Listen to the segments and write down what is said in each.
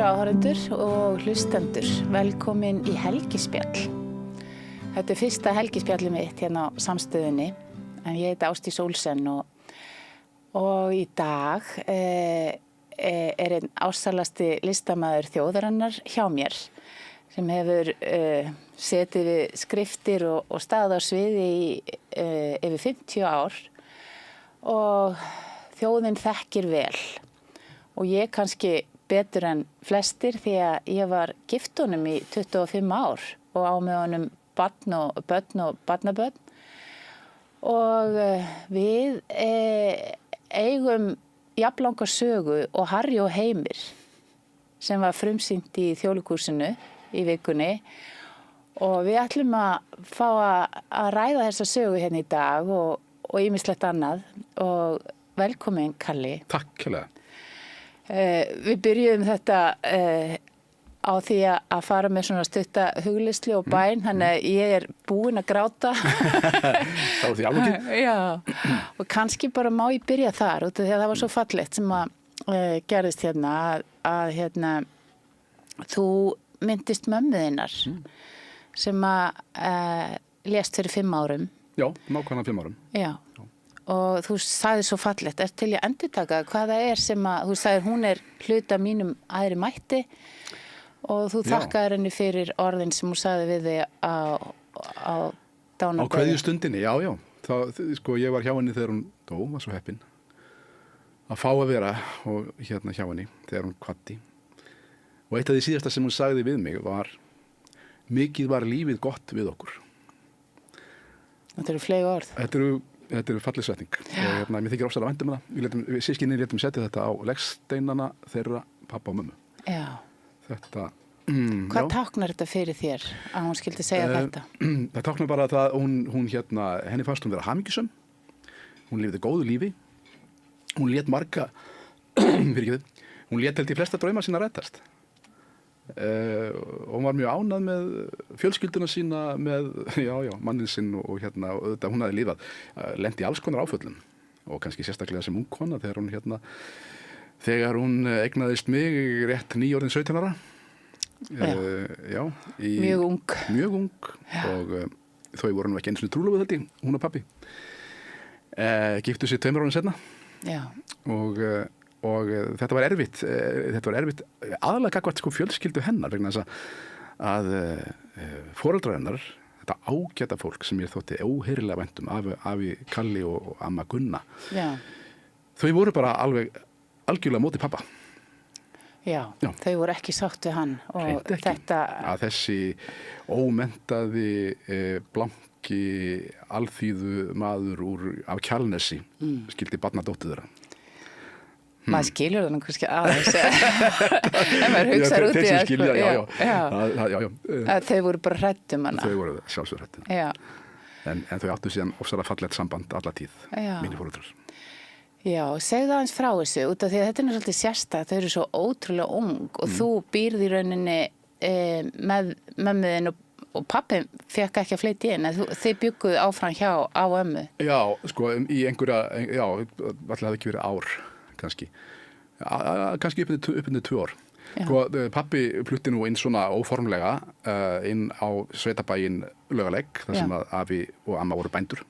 áhorfendur og hlustendur, velkomin í helgispjall. Þetta fyrsta helgispjallið mitt hérna á Samstöðinni, en ég heiti Ásdís Olsen og í dag einn ástsælasti listamaður þjóðarinnar hjá mér, sem hefur setið við skriftir og staðið á sviði í yfir 50 ár og þjóðin þekkir vel. Og ég kannski betur en flestir því að ég var gift honum í 25 ár og á með honum barn og barnabörn. Og við eigum jafnlanga sögu og Harry og Heimir sem var frumsýnt í Þjóðleikhúsinu í vikunni. Og við ætlum að fá að ræða þessa sögu hérna í dag og ýmislegt annað. Og velkomin, Kalli. Takk hérlega. Við byrjuðum þetta á því að fara með svona stutta hugleiðslu og bæn, þannig að ég búin að gráta. Það var því alveg. Já, og kannski bara má ég byrja þar, út af því að það var svo fallegt sem að gerðist hérna, að þú myndist mömmu þinnar sem að lést fyrir 5 árum. Já, nákvæmlega 5 árum. Já. Og þú sagði svo fallegt, til ég endurtaka hvað það sem að, þú sagði hún hluta mínum æðri mætti og þú þakkaðir henni fyrir orðin sem hún sagði við þig á dánarbeiðinni. Á kveðjustundinni, já. Sko, ég var hjá henni þegar hún dó, var svo heppin að fá að vera og hérna hjá henni þegar hún kvaddi. Og eitt af því síðasta sem hún sagði við mig var: mikið var lífið gott við okkur. Þetta eru fleyg orð. Þetta eru fallið setning og mér þykir ofsalega vænt það. Við systkinin létum setja þetta á legsteinana þeirra pappa og mömmu. Já. Þetta, Hvað táknar þetta fyrir þér að hún skildi segja þetta? Það táknar bara að henni fannst hún vera hamingjusöm. Hún lifði góðu lífi. Hún lét marga, hún lét held í flesta drauma sína rættast. Og hún var mjög ánægð með fjölskylduna sína, með mannin sinn og auðvitað hún hafði lifað, lent í alls konar áföllum og kannski sérstaklega sem ung kona þegar hún eignaðist mig rétt 9 orðin 17 ára. Mjög ung. Mjög ung og þau voru nú ekki einu sinni trúlofuð held ég, hún og pabbi. Giftu sig 2 árum seinna. Já. Og þetta var erfitt aðalega gagnvart fjölskyldu hennar vegna þess að foreldrar hennar, þetta ágæta fólk sem ég þótti óheyrilega vænt afi Kalli og amma Gunna. Já. Þau voru bara algjörlega móti pappa. Já, þau voru ekki sátt við hann og þetta að þessi ómenntaði blanki alþýðu maður af Kjalnesi skildi barnadóttur þeirra. Maður skilur það kannski aðeins en maður hugsar út í að þau voru bara hræddum hana. Þau voru sjálfsög hræddum. En þau áttu síðan ofsalega fallegt samband alla tíð, mínir foreldrar. Já, segðu aðeins frá þessu út af því að þetta svolítið sérstakt, þau eru svo ótrúlega ung og þú býrð í rauninni með mömmuðin og pappi fekk ekki að flytja inn, þið bjugguðu áfram hjá á ömmu. Já, sko, í einhverja, alltaf hafði ekki verið ár. Kannski uppinni 2 ár. Sko, pappi flutti nú inn svona óformlega inn á sveitabæinn Laugalegg þar sem að afi og amma voru bændur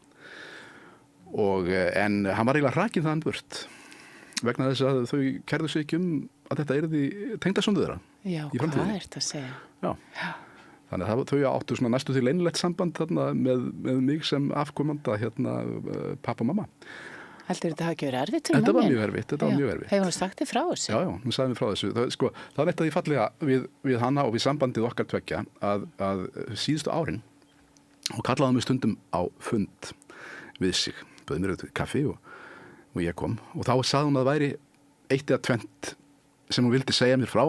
en hann var eiginlega hrakinn þaðan burt vegna þess að þau kærðu sig ekki að þetta yrði tengdasonur þeirra. Já, hvað ertu að segja? Já. Þannig að þau áttu svona næstu því leynilegt samband þarna með mig sem afkomanda pappa og mamma. Heldur þetta hafi ekki verið erfitt fyrir mömmu? Þetta var mjög erfitt. Hefur hún sagt þig frá þessu? Já, hún sagði mér frá þessu. Það er eitt af því fallega við hana og við sambandið okkar tveggja að síðustu árin og kallaði mig stundum á fund við sig. Bauði mér auðvitað kaffi og ég kom og þá sagði hún að það væri 1 eða 2 sem hún vildi segja mér frá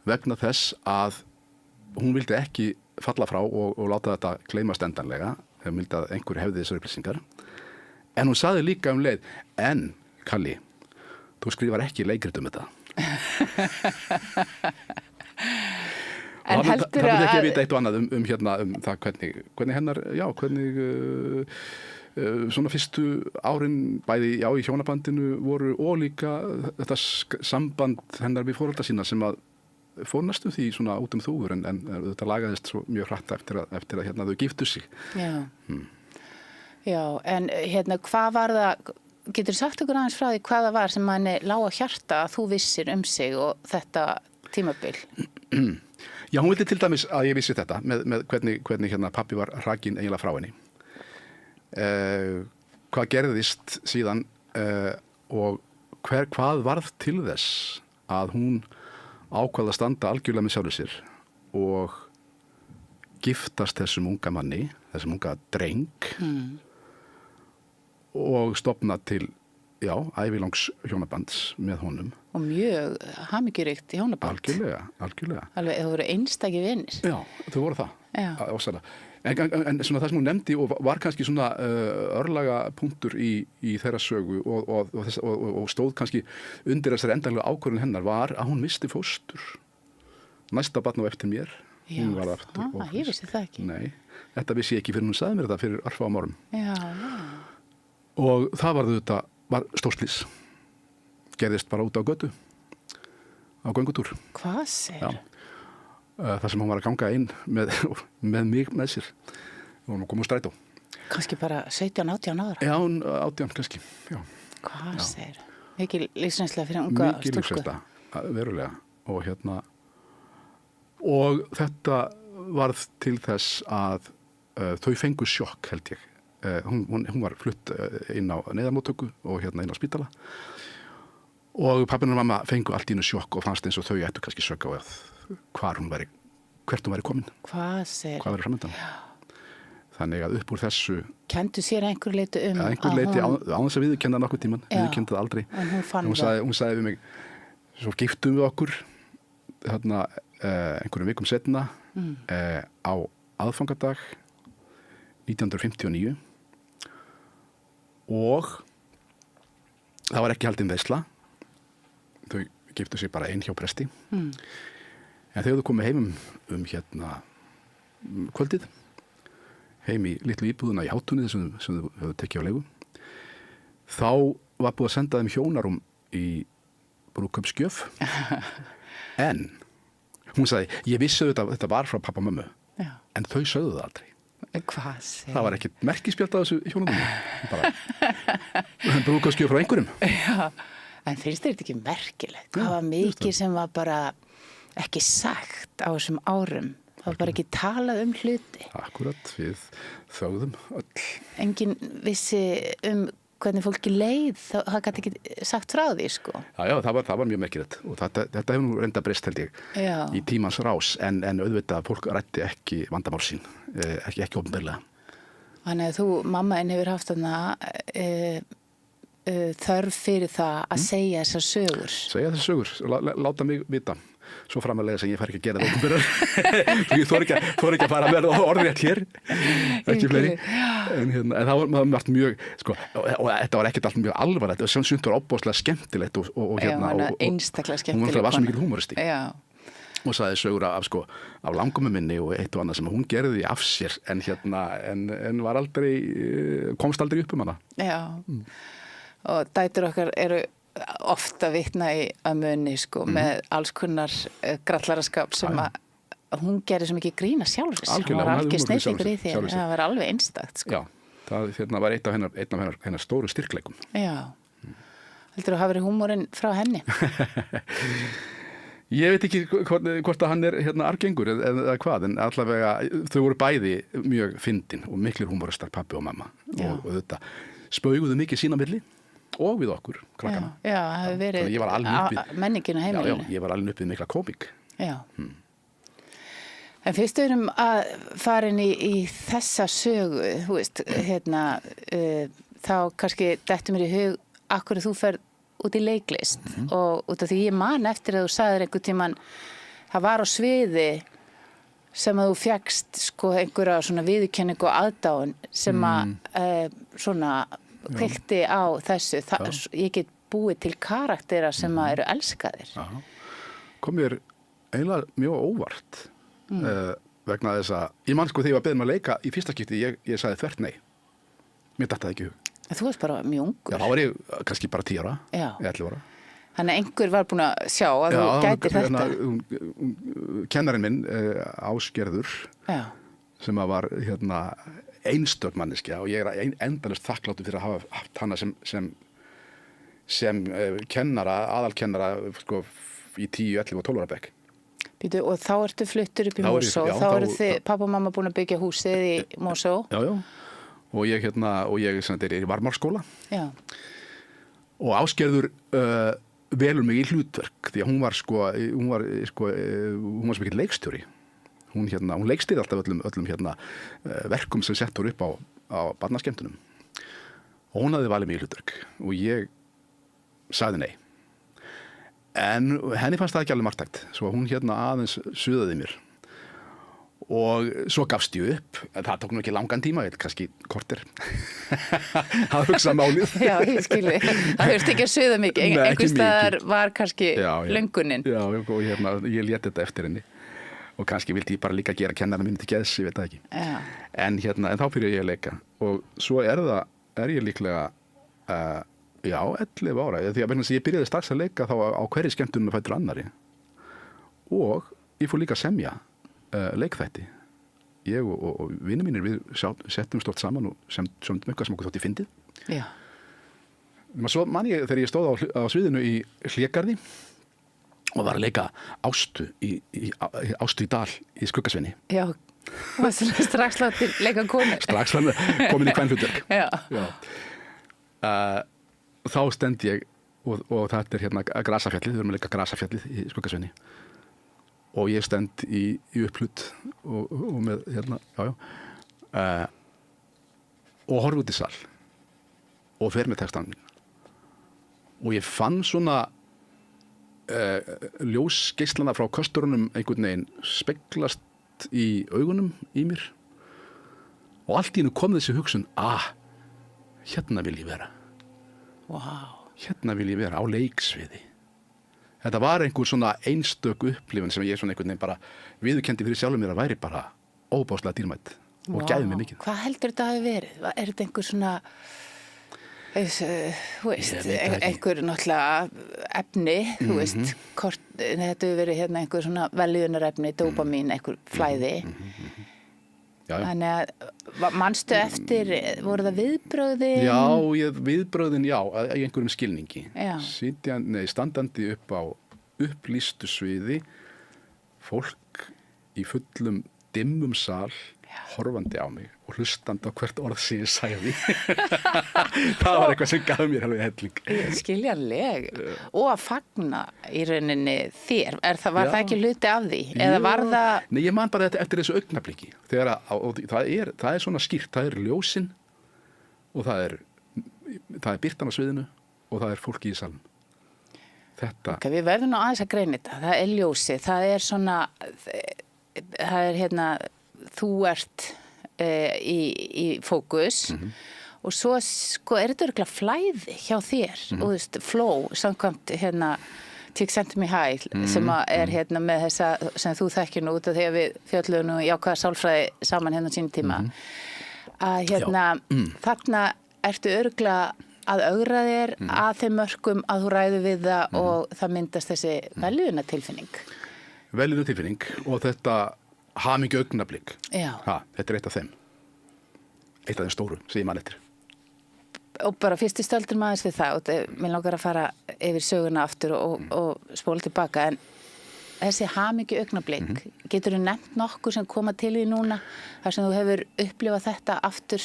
vegna þess að hún vildi ekki falla frá og láta þetta gleymast endanlega. Hún vildi að einhver hefði þessar upplýsingar. En hún sagði líka leið, en Kalli, þú skrifar ekki leikrit þetta. En heldur að... Það ekki að vita eitt og annað það hvernig hennar, svona fyrstu árin bæði í hjónabandinu voru og líka þetta samband hennar við foreldra sína sem að fór næstum því svona út þúfur en þetta lagaðist svo mjög hratt eftir að hérna þau giftu sig. Já. Já, en hérna hvað var það, getur sagt okkur aðeins frá því hvað það var sem manni lá á hjarta að þú vissir sig og þetta tímabil? Já, hún vildi til dæmis að ég vissi þetta með hvernig hérna pappi var hrakinn eiginlega frá henni. Hvað gerðist síðan og hvað varð til þess að hún ákvað að standa algjörlega með sjálfur sér og giftast þessum unga manni, þessum unga dreng og stofna til, já, ævilangs hjónabands með honum. Og mjög hamingjuríkt hjónaband. Algjörlega. Alveg, þau voru einstakir vinir. Já, þau voru það. Ásæla. En svona það sem hún nefndi og var kannski svona örlaga punktur í þeirra sögu og stóð kannski undir þessari endanlega ákvörðun hennar var að hún misti fóstur. Næsta barn á eftir mér. Já, ég vissi það ekki. Nei, þetta vissi ég ekki fyrir hún sagði mér þetta fyrir örfáum árum. Já. Og það var stórslys. Gerðist bara út á götu. Á göngutúr. Hvað segir? Já. Það sem hún var að ganga inn með mig með sér og hún kom úr strætó. Kannski bara 17-18 ára? Já, 18 kannski, já. Hvað segir? Mikil lífsreynsla fyrir unga stúlku? Mikil lífsreynsla, verulega. Og hérna, og þetta varð til þess að þau fengu sjokk held ég. Hún var flutt inn á neyðarmóttöku og hérna inn á spítala og pappinn og mamma fengu allt í einu sjokk og fannst eins og þau ættu kannski sök á að hvert hún væri komin. Hvað segir? Hvað væri framöndan? Þannig að upp úr þessu Kenndu sér einhver leiti einhver leiti á þess að viðurkenna nokkuð tíman, viðurkenndi það aldrei. En hún fann það. Hún sagði við mig, svo giftum við okkur þarna einhverjum vikum setna á aðfangadag 1959 og það var ekki haldin veisla. Þau giftu sig bara ein hjá presti. En þegar þau komið heim hérna kvöldið, heim í litlu íbúðuna í Hátunni sem þau höfðu tekið á leigu, þá var búið að senda þeim hjónarum í brúðkaupsgjöf. En hún sagði, ég vissi þetta var frá pappa og mömmu, en þau sögðu það aldrei. Hvað segir? Það var ekkert merkispjald af þessu hjónunum. Bara brúðkaupsgjöf frá einhverjum. Já, en finnst þetta ekki merkilegt? Það var mikið sem var bara ekki sagt á þessum árum. Það var bara ekki talað hluti. Akkurat, við þögðum öll. Enginn vissi hvernig fólki leið, það gæti ekki sagt frá því, sko. Já, það var mjög merkilegt og þetta hefur nú reynda breyst held ég í tímans rás en auðvitað fólk ræddi ekki vandamál sín, ekki opinberlega. Þannig að mamma hefur haft þarna þörf fyrir það að segja þessar sögur. Segja þessar sögur, láta mig vita. Svo framalega sem ég fær ekki að gera það opinberar. Ég þori ekki að fara með orðrétt hér. Ekki fleiri. En það var margt mjög, sko, og þetta var ekkert allt mjög alvarlegt. Það var óbúslega skemmtilegt og hérna. Já, einstaklega skemmtilegt. Hún var svo mikil húmoristi. Já. Og sagði sögur af langömmu minni og eitt og annað sem hún gerði af sér en var aldrei, komst aldrei upp hana. Já. Og dætur okkar eru ofta vitna í munni sko, með alls konar grallaraskap sem að hún gerði svo mikið grína sjálfur. Hún var alveg sneiðingur í því. Það var alveg einstakt. Sko. Já, það var einn af hennar stóru styrkleikum. Já. Heldur þú að hafa verið húmórinn frá henni? Ég veit ekki hvort að hann hérna argengur eða hvað, en allavega þau voru bæði mjög fyndin og miklir húmóristar, pappi og mamma. Og þetta spauguðu mikið sín á milli. Og við okkur, krakkana. Já, það hefur verið menningin á heimilinu. Já, ég var alveg upp við mikla komik. Já. En fyrst við erum að fara inn í þessa sögu, þú veist, hérna, þá kannski dettur mér í hug akkur þú ferð út í leiklist og út af því ég man eftir að þú sagðir einhvern tímann, það var á sviði sem að þú fékkst sko einhverja svona viðurkenningu og aðdáun sem að svona kveikti á þessu. Ég get búið til karaktera sem að eru elskaðir. Kom mér eiginlega mjög óvart vegna þess að ég man sko þegar ég var beðin að leika í fyrsta skipti, ég sagði þvert nei. Mér datt það ekki í hug. Þú varst bara mjög ungur. Já, þá var ég kannski bara 10 ára, 11 ára. Þannig að einhver var búin að sjá að þú gætir þetta. Kennarinn minn, Ásgerður, Já. sem að var einstök manneskja og ég er endalaust þakkláttur fyrir að hafa haft hana sem kennara, aðalkennara sko, í 10, 11 og 12 ára bekk. Býtu, og þá ertu fluttur upp í Mosó, þá eru þið, pappa og mamma búin að byggja húsið í Mosó. Já, og ég er í varmárskóla. Já. Og Ásgerður velur mig í hlutverk, því að hún var svo mikill leikstjóri. Hún leikstýrði alltaf öllum verkum sem sett voru upp á barnaskemmtunum. Og hún hafði valið mig í hlutverk og ég sagði nei. En henni fannst það ekki alveg marktækt, svo hún aðeins suðaði mér. Og svo gafst ég upp, það tók nú ekki langan tíma, kannski korter að hugsa málið. Já, ég skilji, það þurfti ekki að suða mikið, einhvers staðar var kannski löngunin. Já, og ég lét þetta eftir henni. Og kannski vildi ég bara líka gera kennarana minni til geðs, ég veit það ekki. Já. En þá byrjaði ég að leika. Og svo er ég líklega, 11 ára. Því að ég byrjaði strax að leika þá á hverri skemmtunum fættur annari. Og ég fór líka að semja leikþætti. Ég og vinir mínir, við settum stórt saman og semdum eitthvað sem okkur þótti fyndið. Já. Svo man ég þegar ég stóð á sviðinu í Hlégarði og var að leika Ástu í Dal í Skuggasveini. Já, og strax látið leika konu. Strax komin í kvenhlutverk. Já. Þá stend ég og þetta er Grasafjallið, við erum að leika Grasafjallið í Skuggasveini. Og ég stend í upplut og með og horfi út í sal og fer með textan minn. Og ég fann svona ljósgeislana frá kösturunum einhvern veginn speglast í augunum í mér og allt í einu kom þessi hugsun hérna vil ég vera. Wow. Hérna vil ég vera á leiksviði. Þetta var einhver svona einstök upplifun sem ég svona einhvern veginn bara viðurkenndi fyrir sjálfum mér að væri bara óbáslega dýrmætt og gæði mig mikið. Hvað heldur þetta hafi verið? Er þetta einhver svona einhver náttúrulega efni, þú veist, þetta hefur verið einhver svona veljuðunarefni, dópamín, einhver flæði. Þannig að manstu eftir, voru það viðbrögðin? Já, viðbrögðin, í einhverjum skilningi. Standandi upp á upplýstu sviði, fólk í fullum dimmum sal, horfandi á mig og hlustandi á hvert orð sem ég sagði. Það var eitthvað sem gaf mér alveg helling. Skiljanleg. Og að fagna í rauninni þér. Var það ekki hluti af því? Eða var það... Nei, ég man bara eftir þessu augnabliki. Það er svona skýrt. Það er ljósin og það er birtan á sviðinu og það er fólki í salnum. Þetta... Ok, við verðum nú aðeins að greina þetta. Það er ljósi. Það er svona... Það er þú ert í fókus og svo er þetta örugglega flæði hjá þér og þú veist, flow, samkvæmt Tig Sent Me High sem er með þessa sem þú þekkir nú út af því að við fjöllum nú jákvæða sálfræði saman sínum tíma að þarna ertu örugglega að ögra þér að þeim mörkum að þú ræður við það og það myndast þessi veljuðunartilfinning. Veljuðunartilfinning og þetta hamingju augnablik. Þetta er eitt af þeim. Eitt af þeim stóru, sem ég man eftir. Og bara fyrstu stöldrum aðeins við það og mér langar að fara yfir söguna aftur og spóla tilbaka en þessi hamingju augnablik, geturðu nefnt nokkuð sem koma til því núna þar sem þú hefur upplifað þetta aftur?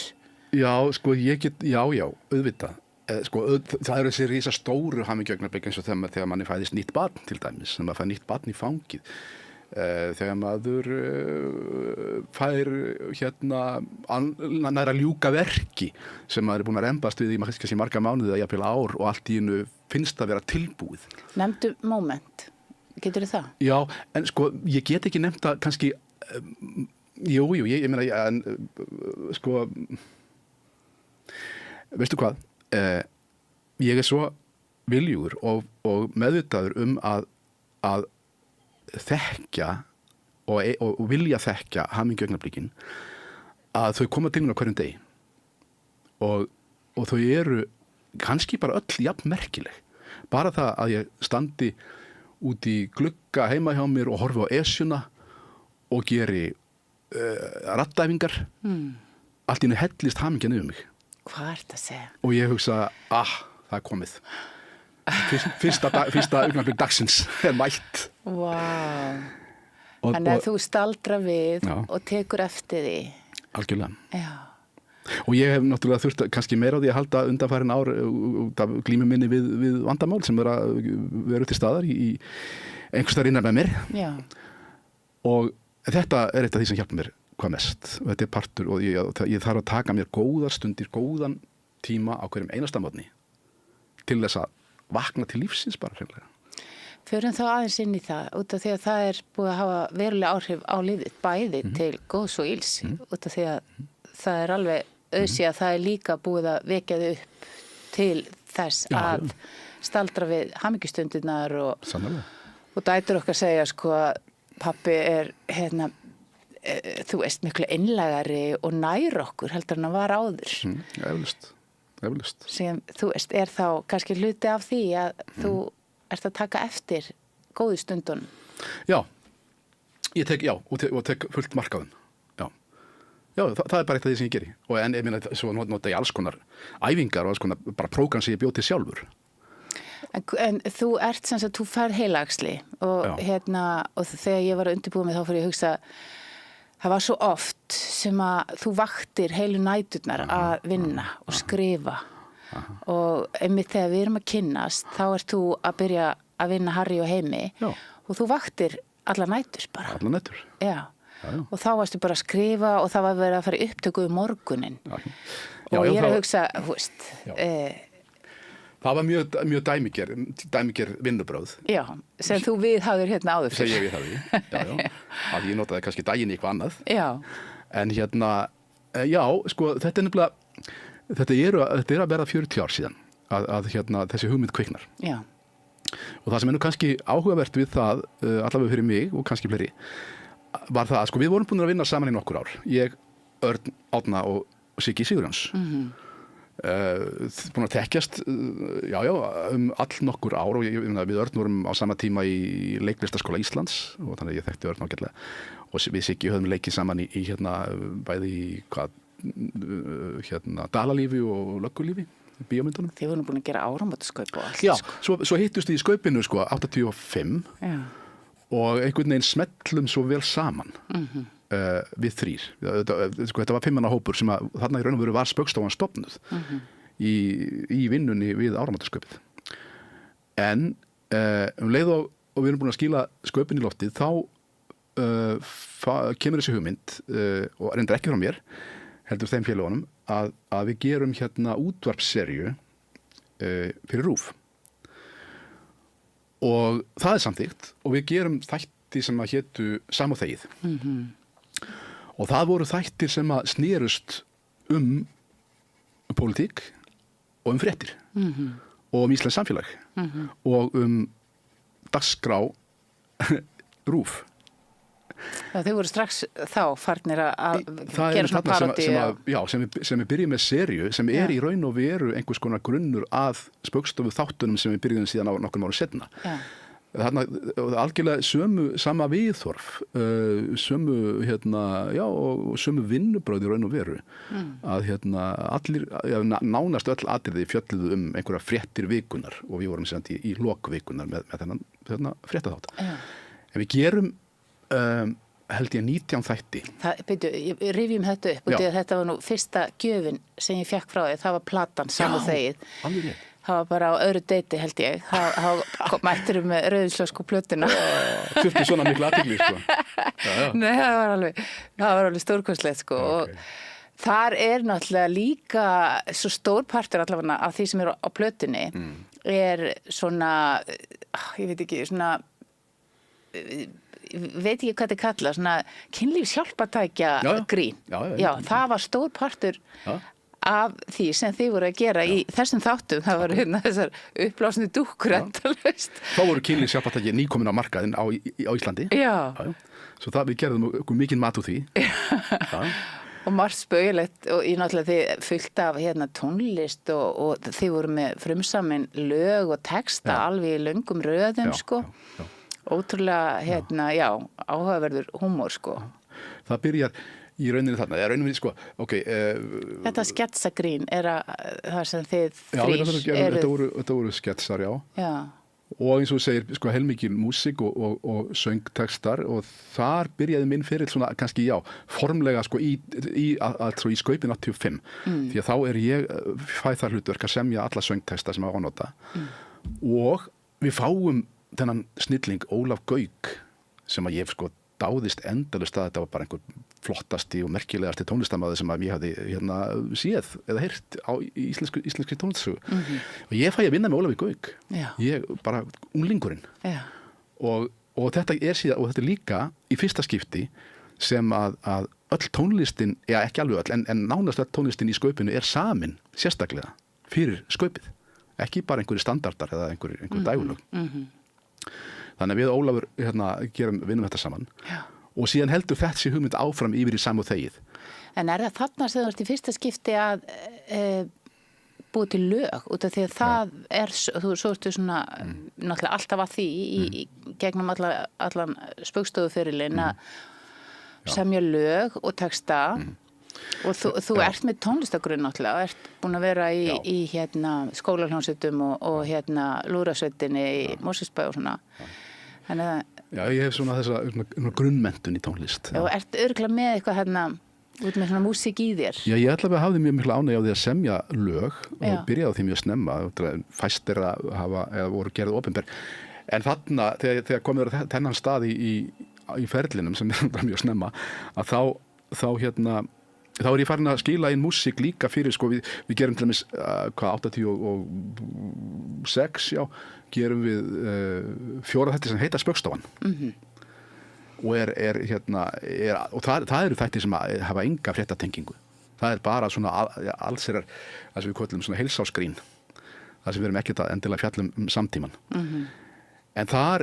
Já, ég get, auðvitað. Það eru þessi rísa stóru hamingju augnablik eins og þegar manni fæðist nýtt barn til dæmis, þegar maður fæði nýtt barn í fangið. Þegar maður fær nær að ljúka verki sem maður er búin að rembast við í marga mánuði eða jafnvel ár og allt í einu finnst að vera tilbúið. Nefndu moment, geturðu það? Já, en ég get ekki nefnt að kannski ég meina veistu hvað ég er svo viljugur og meðvitaður að þekkja og vilja þekkja hamingju augnablikin að þau koma til mér á hverjum degi og þau eru kannski bara öll jafn merkileg bara það að ég standi út í glugga heima hjá mér og horfi á Esjuna og geri raddæfingar allt í einu hellist hamingjan yfir mig. Hvað er þetta að segja? Og ég hugsa, það er komið. Fyrsta augnablik dagsins er mætt. Vá. Þannig að þú staldra við og tekur eftir því. Algjörlega. Já. Og ég hef náttúrulega þurft kannski meira á því að halda undanfærin ár út af glímu minni við vandamál sem að vera til staðar í einhvers staðar innan með mér. Já. Og þetta er eitt af því sem hjálpa mér hvað mest. Og þetta er partur og ég þarf að taka mér góðar stundir, góðan tíma á hverjum einasta mótni til þess að vakna til lífsins bara hreinlega. Förum þá aðeins inn í það, út af því að það er búið að hafa verulega áhrif á lífið, bæði til góðs og ills, út af því að það er alveg auðsig að það er líka búið að vekja þau upp til þess að staldra við hamingjustundirnar og dætur okkar segja sko að pabbi er þú veist miklu einlægari og nær okkur heldur en að var áður. Eflaust. Sem þú veist er þá kannski hluti af því að þú ert að taka eftir góðu stundunum. Já, ég tek fullt mark á þeim. Já, það er bara eitt af því sem ég geri. Og en ég meina, svo nota ég alls konar æfingar og alls konar bara prógram sem ég bjó til sjálfur. En þú ert sem sagt, þú færð heilaæxli og og þegar ég var að undirbúa mig þá fór ég að hugsa það var svo oft sem að þú vaktir heilu næturnar að vinna og skrifa. Og einmitt þegar við erum að kynnast þá ert þú að byrja að vinna Harry og Heimi og þú vaktir alla nætur bara. Alla nætur. Já. Og þá varstu bara að skrifa og það var verið að fara í upptöku morgunin. Og ég er að hugsa, þú veist, það var mjög dæmiger vinnubröð. Já, sem þú viðhafðir áður fyrir. Sem ég viðhafði, að ég notaði kannski daginn í eitthvað annað. Já. En sko, þetta er nefnilega Þetta er að verða 40 ár síðan að þessi hugmynd kviknar. Já. Og það sem er nú kannski áhugavert við það, allavega fyrir mig og kannski fleiri, var það að sko við vorum búin að vinna saman í nokkur ár. Ég, Örn, Árna og Siggi Sigurjóns. Búin að þekkjast, all nokkur ár og við Örn vorum á sama tíma í Leiklistaskóla Íslands og þannig að ég þekkti Örn ágætlega. Og við Siggi höfum leikið saman í bæði í dalalífi og löggulífi, bíómyndunum. Þið voru búin að gera áramótaskaup og allt. Já, svo hittust við í skaupinu 85 og einhvern veginn smellum svo vel saman við þrír. Þetta var 5 manna hópur sem að þarna í raun og veru var Spaugstofan stofnuð í vinnunni við áramótaskaupið. En leið og við erum búin að skila skaupinu í loftið þá kemur þessi hugmynd og reyndar ekki frá mér heldur þeim félagunum að við gerum útvarpsserju fyrir RÚV og það er samþykkt og við gerum þætti sem að hétu Sam og þegið og það voru þættir sem að snerust pólitík og fréttir og íslenskt samfélag og dagskrá RÚV. Já, þau voru strax þá farnir að gera svona parodí. Sem við byrjum með serju sem er í raun og veru einhvers konar grunnur að Spaugstofu þáttunum sem við byrjum síðan á nokkrum árum seinna. Þarna algjörlega sama viðhorf, og sömu vinnubrögð í raun og veru að allir, nánast öll atriði fjölluðu einhverja fréttir vikunar og við vorum síðan í lok vikunar með þennan fréttaþátt. En við gerum held ég 19 þætti. Rifjum þetta upp og þetta var nú fyrsta gjöfin sem ég fekk frá þig, það var platan Sam og þegið. Alveg rétt. Það var bara á öðru deiti held ég. Það mættir með rauðinslösku plötuna. Þurfti svona miklu athygli sko. Nei, það var alveg stórkostlegt sko. Okay. Og þar er náttúrulega líka svo stór partur allavega af því sem er á plötunni er svona, ég veit ekki, svona veit ekki hvað þetta kalla, svona kynlífshjálpartækja grín. Já, það var stór partur af því sem þið voru að gera í þessum þáttum. Það voru þessar uppblásnu dúkkur endalaust. Þá voru kynlífshjálpartæki nýkomin á markaðinn á Íslandi. Já. Svo við gerðum mikinn mat úr því. Og margt spauðilegt og ég náttúrulega þið fullt af tónlist og þið voru með frumsamin lög og texta alveg í löngum röðum sko. Ótrúlega áhugaverður húmor sko. Það byrjar í rauninni þarna, sko, Þetta sketsagrín það sem þið þetta voru sketsar, já. Og eins og segir, sko, heilmikil músík og söngtekstar og þar byrjaði minn fyrir svona, kannski, formlega, sko, í Skaupin 85. Því að þá ég fæ þar hlutverk að semja alla söngteksta sem að ánota. Og við fáum þennan snilling Ólaf Gauk sem að ég, sko, dáðist endalaust að þetta var bara einhver flottasti og merkilegasti tónlistarmaður sem að ég hafði séð eða heyrt á íslenskri tónlistarsögu. Og ég fæ að vinna með Ólafi Gauk. Ég bara unglingurinn. Og þetta síðan, og þetta líka í fyrsta skipti sem að öll tónlistin, ekki alveg öll, en nánast öll tónlistin í Skaupinu samin sérstaklega fyrir Skaupið. Ekki bara einhverjir standardar eða einhverjir dægulög. Þannig að við Ólafur vinnum þetta saman. Og síðan heldur þessi hugmynd áfram yfir í Sam og þegið. En það þarna sem þú ert í fyrsta skipti að búið til lög út af því að það svo ertu svona náttúrulega alltaf að því í gegnum allan spaugstofuferilinn að semja lög og texta og þú ert með tónlistagrunn náttúrulega og ert búin að vera í skólahljómsveitum og lúðrasveitinni í Mosfellsbæ og svona. Þannig að ég hef svona þessa grunnmenntun í tónlist. Og ert örugglega með eitthvað út með svona músík í þér? Já, ég ætla að hafði mjög mikla ánægju á því að semja lög og byrjaði á því mjög snemma. Fæstir eða voru gerð opinber. En þarna, þegar komið þennan stað í ferlinum sem mjög snemma, að þá ég farin að skila inn músík líka fyrir, sko, við gerum til dæmis 86, gerum við 4 þættir sem heita Spaugstofan. Og og það eru þættir sem hafa enga fréttatengingu. Það bara svona allsherjar, það sem við köllum svona heilsáskrín, það sem við erum ekkert að endilega fjallum samtíman. En þar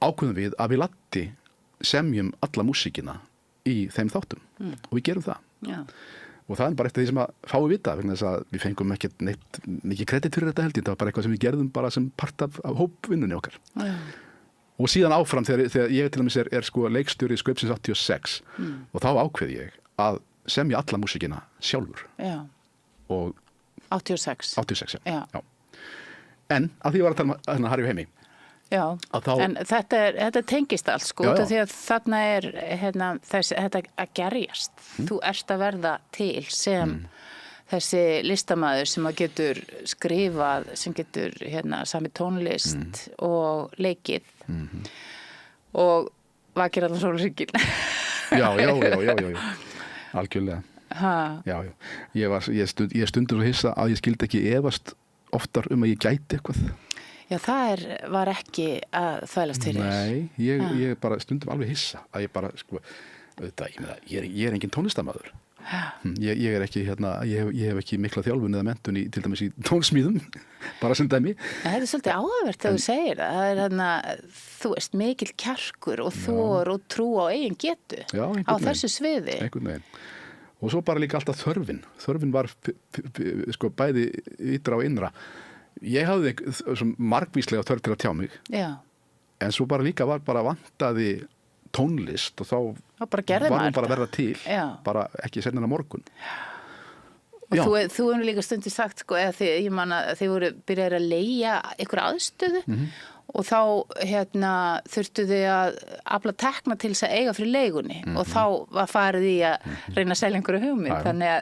ákveðum við að við Latti semjum alla músíkina í þeim þáttum og við gerum það. Og það bara eftir því sem að fái vita vegna þess að við fengum ekkert neitt mikið kredit fyrir þetta held ég, það var bara eitthvað sem við gerðum bara sem part af hópvinnunni okkar. Og síðan áfram þegar ég til dæmis sko leikstjóri Skaupsins 86 og þá ákveði ég að semja alla músíkina sjálfur. Og 86. Já. En að því ég var að tala um Harry og Heimi. Já, en þetta tengist allt sko, út af því að þarna þetta að gerjast. Þú ert að verða til sem þessi listamaður sem að getur skrifað, sem getur sami tónlist og leikið og vakir allan sólarhringinn. Já, algjörlega. Já. Ég stundur svo hissa að ég skildi ekki efast oftar að ég gæti eitthvað. Já, það var ekki að þvælast fyrir. Nei, ég bara stundum alveg hissa að ég bara, sko, ég engin tónlistarmaður. Ég ekki, ég hef ekki mikla þjálfun eða menntun til dæmis í tónsmíðum, bara sem dæmi. Það svolítið áhugavert þegar þú segir það. Þú ert mikil kjarkur og þor og trú á eigin getu á þessu sviði. Einhvern veginn. Og svo bara líka alltaf þörfin. Þörfin var, sko, bæði ytra og innra. Ég hafði margvíslega þörf til að tjá mig. En svo bara líka var bara vantaði tónlist og þá var hún bara að verða til. Bara ekki seinna morgun. Og þú hefur líka stundir sagt, sko, ég man að þið voru byrjaðir að leigja ykkur aðstöðu og þá þurftu þið að afla tekna til þess að eiga fyrir leigunni og þá var farið í að reyna að selja einhverju hugmynd. Þannig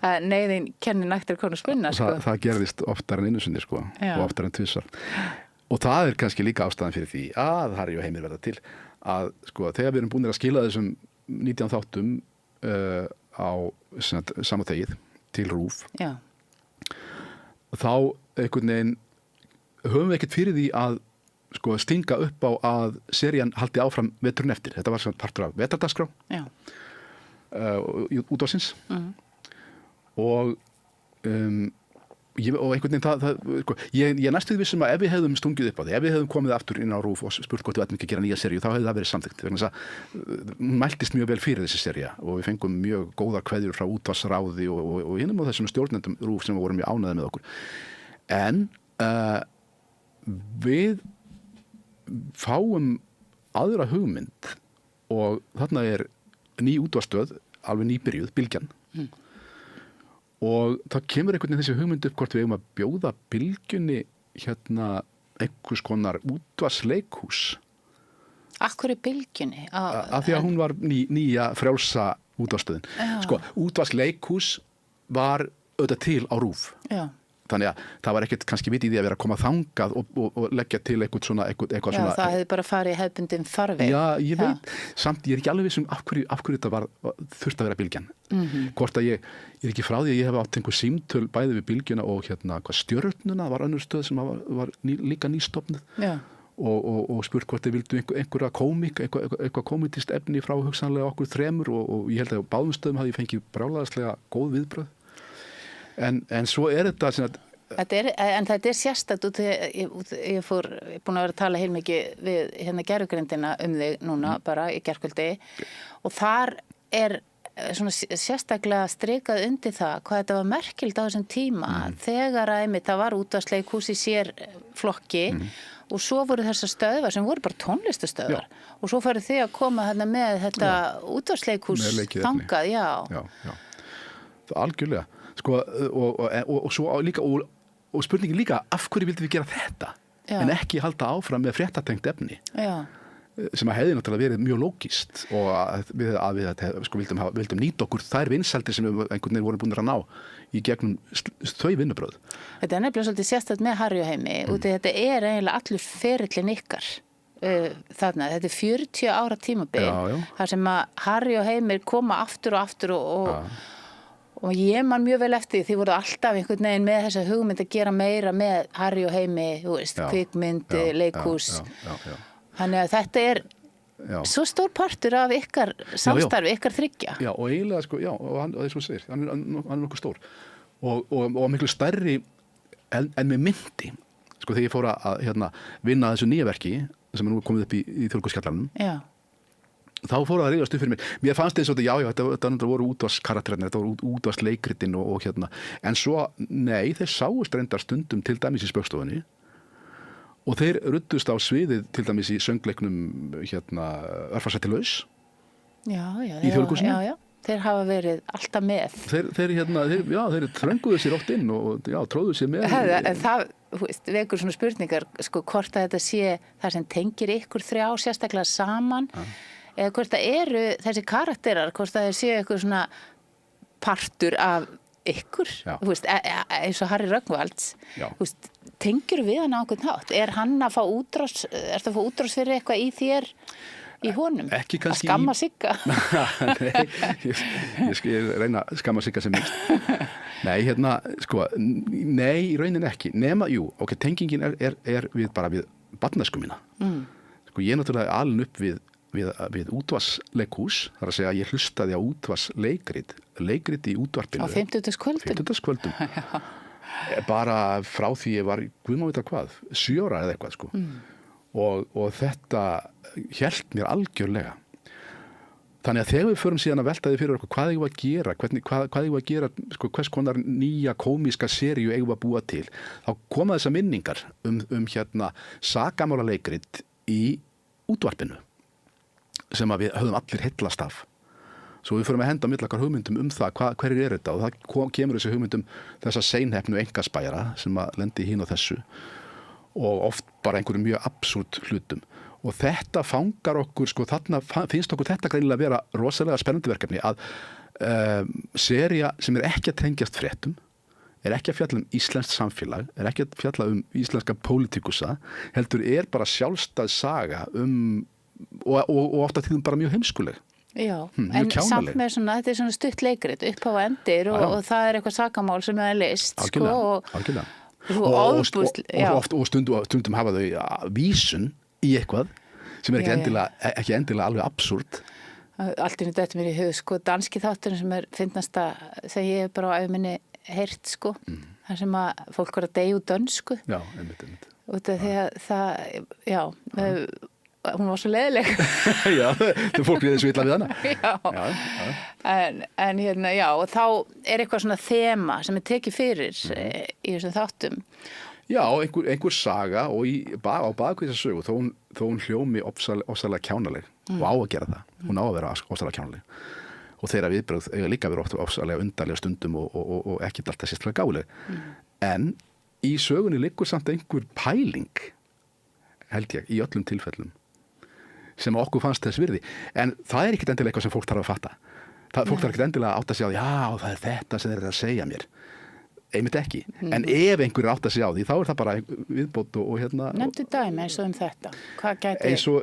að neyðin kennir nægtir konu spunna, sko. Það gerðist oftar en einu sinni, sko, og oftar en tvisvar. Og það kannski líka ástæðan fyrir því að Harry og Heimir verða til að, sko, þegar við erum búin að skila þessum 19 þáttum á Sam og þegið til RÚV, þá einhvern veginn höfum við ekkert fyrir því að, sko, stinga upp á að serían haldi áfram veturinn eftir. Þetta var svona partur af vetrardagskrá útvarpsins. Og og einhvern veginn sko, ég næstu því vissum að ef við hefðum stungið upp á því, ef við hefðum komið aftur inn á RÚV og spurt hvort við ætlum ekki að gera nýja seríu, þá hefði það verið samþykkt vegna þess að hún mæltist mjög vel fyrir þessi sería og við fengum mjög góðar kveðjur frá útvarpsráði og hinum á þessum stjórnendum RÚV sem voru mjög ánægðir með okkur en við fáum aðra hugmynd og þarna ný útvarpsstöð alveg nýbyrjuð, Bylgjan og það kemur einhvern veginn þessi hugmynd upp hvort við eigum að bjóða Bylgjunni einhvers konar útvarpsleikhús. Akkur Bylgjunni? Af því að hún var nýja frjálsa útvarpsstöðin. Sko, útvarpsleikhús var auðvitað til á RÚV. Já. Þannig að það var ekkert kannski vitið í því að vera að koma þangað og leggja til eitthvað svona. Já, það hefði bara farið í hefðbundin farveg. Já, ég veit. Samt ég ekki alveg viss af hverju þetta þurfti að vera Bylgjan. Hvort að ég ekki frá því að ég hef átt einhver símtöl bæði við Bylgjuna og Stjörnuna var önnur stöð sem var líka nýstofnuð. Já. Og spurt hvort þið vildu einhverja komík, eitthvað komítist efni frá hugsanlega okkur þremur og ég held að á báðum stöðum hafði ég fengið brjálæðislega góð viðbrögð. En svo þetta sem En þetta sérstakt út ég búin að vera að tala heilmikið við gervigrindina þig núna bara í gærkvöldi og þar svona sérstaklega strikað undir það hvað þetta var merkilt á þessum tíma þegar það var útvarpsleikhús í sér flokki og svo voru þessar stöðvar sem voru bara tónlistastöðvar og svo færu þið að koma þarna með þetta útvarpsleikhús þangað, Það algjörlega sko, og svo líka og spurningin líka, af hverju vildum við gera þetta en ekki halda áfram með fréttatengt efni sem að hefði náttúrulega verið mjög lógist og við sko, vildum nýta okkur þær vinsældir sem við einhvern veginn vorum búin að ná í gegnum þau vinnubrögð. Þetta nefnilega svolítið sérstakt með Harry og Heimi út í þetta eiginlega allur ferillin ykkar þarna, þetta 40 ára tímabil þar sem að Harry og Heimi koma aftur og aftur og ég man mjög vel eftir því voru alltaf einhvern veginn með þessa hugmynd að gera meira með Harry og Heimi, þú veist, kvikmynd, leikhús. Þannig að þetta svo stór partur af ykkar samstarfi, ykkar þriggja. Já, og eiginlega, sko, og það er svo segir, hann er nokkuð stór. Og miklu stærri en með myndi, sko, þegar ég fór að vinna þessu nýja verki sem nú komið upp í Þjóðleikhússkjallaranum. Já. Þá fór það að reyðast upp fyrir mér. Mér fannst eins og þetta voru útvarpskarakterarnir, þetta voru útvarpsleikritin og en svo, nei, þeir sáust reyndar stundum til dæmis í Spaugstofunni og þeir ruddust á sviðið til dæmis í söngleiknum Örfarsættilaus í Þjóðleikhúsinu. Já, þeir hafa verið alltaf með. Þeir þrönguðu sér oft inn og tróðu sér með. En það vekur svona spurningar, sko, hvort að þetta sé það sem tengir ykkur þrjá sérstaklega saman eða hvort það þessi karakterar, hvort það séu eitthvað svona partur af ykkur, eins og Harry Rögnvalds, tengir við hann á einhvern hátt? Hann að fá útrás, ertu að fá útrás fyrir eitthvað í þér, í honum? Ekki kannski að skamma Sigga? Nei, ég reyna að skamma Sigga sem minnst. Nei, nei, í raunin ekki. Nema, tengingin við bara við barnæsku mína. Sko, ég náttúrulega alin upp við útvarpsleikhús, þar að segja að ég hlustaði á útvarpsleikrit í útvarpinu. Á 50-kvöldum? Bara frá því ég var, guð má vita hvað, 7 ára eða eitthvað, sko. Og þetta hélt mér algjörlega. Þannig að þegar við förum síðan að velta því fyrir okkur hvað eigum við að gera, hvað eigum við að gera, sko, hvers konar nýja komíska seríu eigum við að búa til, þá koma þessar minningar sakamála leikrit í útvarpinu sem að við höfðum allir heillast af. Svo við förum að henda millakar hugmyndum það, hverjir þetta og það kemur þessi hugmyndum þessa seinheppnu einkaspæjara sem að lendi hín á þessu og oft bara einhverjum mjög absúrt hlutum. Og þetta fangar okkur, sko, þarna finnst okkur þetta greinilega að vera rosalega spennandi verkefni að sería sem ekki að tengjast fréttum, ekki að fjalla íslenskt samfélag, ekki að fjalla íslenska pólitíkusa, heldur bara sjálfstæð saga og oft að tíðum bara mjög heimskuleg. Já, en samt með þetta svona stutt leikrit upp á endir og það eitthvað sakamál sem það list. Algjörlega. Og stundum hafa þau vísun í eitthvað sem ekki endilega alveg absúrt. Allt í þetta mér í hug, sko, danski þátturinn sem fyndnasta þegar ég bara á æfuminni heyrt, sko. þar sem að fólk var að deyja úr dönsku. Já, einmitt. Út af því að hún var svo leiðileg. Já, það fólk við þessu illa við hana. Já. En hérna, og þá eitthvað svona þema sem tekið fyrir í þessum þáttum. Já, einhver saga og á bakvið þessa sögu, þó hún hljómi ofsalega kjánaleg og á að gera það. Hún á að vera ofsalega kjánaleg. Og þeirra viðbrögð eiga líka verið oft ofsalega undarlega stundum og ekkert alltaf sérstaklega gáleg. En í sögunni liggur samt einhver pæling, held ég, í öllum tilfellum, sem okkur fannst þess virði. En það ekkert endilega eitthvað sem fólk þarf að fatta. Fólk þarf ekkert endilega að átta sig á því, já, það þetta sem þeir eru að segja mér. Einmitt ekki. En ef einhver átt að segja á því, þá það bara viðbót og hérna... Nefndu dæmi eins og þetta. Hvað gæti... Eins og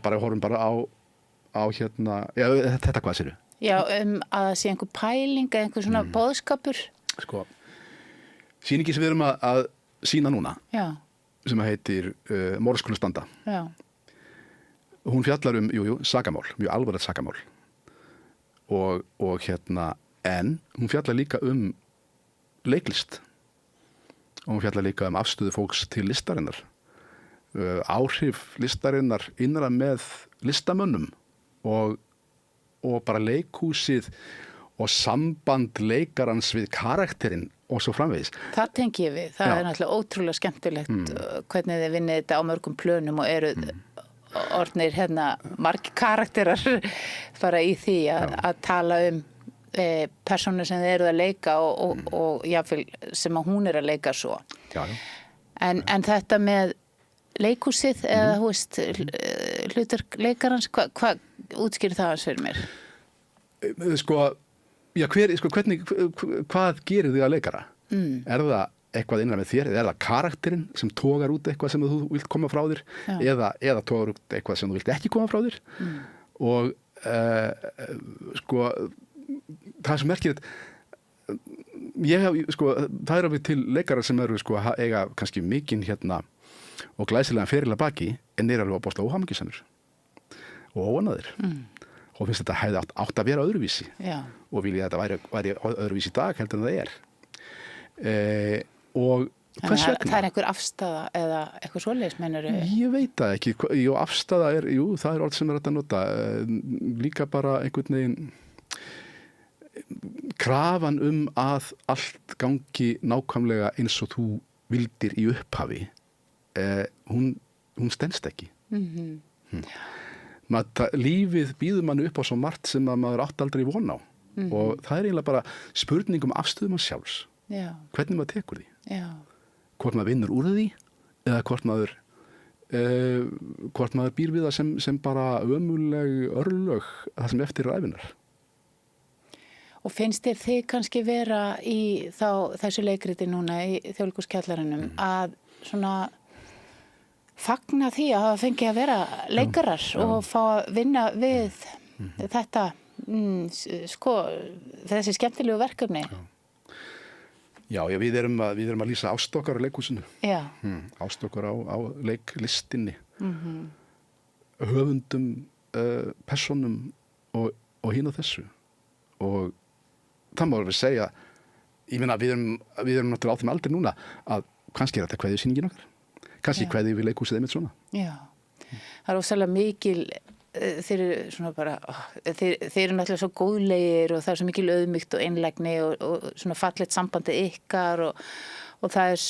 bara horfum bara á hérna... Já, þetta hvað séru? Já, að það sé einhver pæling eða einhver svona boðskapur. Sko, sýningi sem við erum að sýna núna, sem heitir Morð skulu standa. Já. Hún fjallar sakamál, mjög alvarlegt sakamál. Og hérna, en hún fjallar líka leiklist og hún fjallar líka afstöðu fólks til listarinnar, áhrif listarinnar innra með listamönnum og bara leikhúsið og samband leikarans við karakterinn og svo framvegis. Það tengi ég við, það er náttúrulega ótrúlega skemmtilegt hvernig þið vinnið þetta á mörgum plönum og eru orðnir hérna margir karakterar bara í því að tala persónur sem þið eru að leika og jáfnvel sem að hún er að leika svo. Já. En þetta með leikhúsið eða þú veist hlutur leikarans, hvað útskýrir það hans fyrir mér? Hvað gerir þig að leikara? Er það eitthvað innan með þér, eða er það karakterinn sem togar út eitthvað sem þú vilt koma frá þér eða togar út eitthvað sem þú vilt ekki koma frá þér og það sem merkir það er alveg til leikarar sem eru eiga kannski mikinn hérna og glæsilegan feril að baki en eru alveg ábúrslega óhamingjusamir og óanaðir og finnst þetta hefði átt að vera öðruvísi og vilja að þetta væri öðruvísi í dag heldur en það og hvers vegna? Það einhver afstaða eða eitthvað svoleiðis meinarðu? Ég veit það ekki, afstaða það er orð sem er að nota líka bara einhvern veginn krafan að allt gangi nákvæmlega eins og þú vildir í upphafi hún stenst ekki. Lífið býður mann upp á svo margt sem að maður átt aldrei von á og það er eiginlega bara spurning afstöðum mann sjálfs. Hvernig maður tekur því. Hvort maður vinnur úr því eða hvort maður býr við það sem bara ömuleg örlög það sem eftir ævinar. Og finnst þið kannski vera í þessu leikriti núna í Þjóðleikhúskjallaranum að svona fagna því að hafa fengið að vera leikarar og fá að vinna við þetta þessi skemmtilegu verkefni? Já, við erum að lýsa ást okkar á leikhúsinu. Ást okkar á leiklistinni. Höfundum, persónum og hinn og þessu. Og það má alveg segja, ég meina við erum náttúrulega á þeim aldrei núna að kannski er þetta kveðjusýningin okkar. Kannski kveðjum við leikhúsið einmitt svona. Já, það er ósæðlega mikil, þeir eru svona bara, þeir eru náttúrulega svo góðlegir og það er svo mikil auðmýkt og einlægni og svona fallegt sambandi ykkar og það er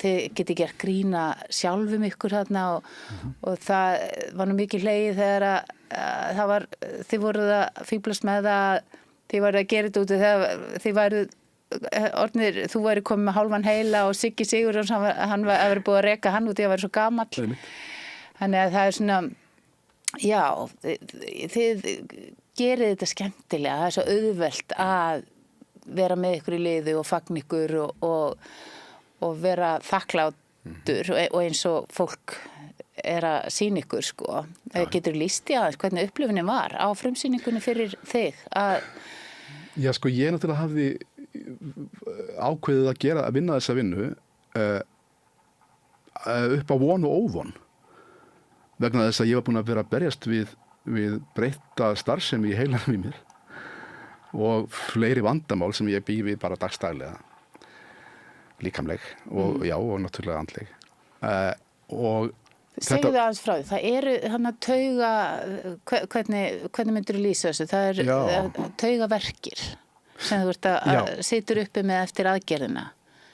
þið geti gert grína sjálfum ykkur þarna og það var nú mikil hlegið þegar að þið voruð að fíblast með það þið væru að gera þetta út þegar þið væru orðnir, þú væri komið með hálfan heila og Siggi Sigurjóns hann var að vera búið að reka hann út því að vera svo gamall þannig að það er svona þið gerið þetta skemmtilega, það er svo auðvelt að vera með ykkur í liði og fagna ykkur og vera þakklátur og eins og fólk er að sýna ykkur getur lýst í aðeins hvernig upplifunin var á frumsýningunni fyrir þig Já, ég náttúrulega hafði ákveðið að vinna þessa vinnu upp á von og óvon vegna þess að ég var búin að vera að berjast við breytta starfsemi í heilanum í mér og fleiri vandamál sem ég bý við bara dagstaglega líkamleg og já, og náttúrulega andleg. Og Segðu það aðeins frá því, það eru þannig að hvernig myndir þú lýsa þessu? Það er taugaverkir sem þú ert að situr uppi með eftir aðgerðina.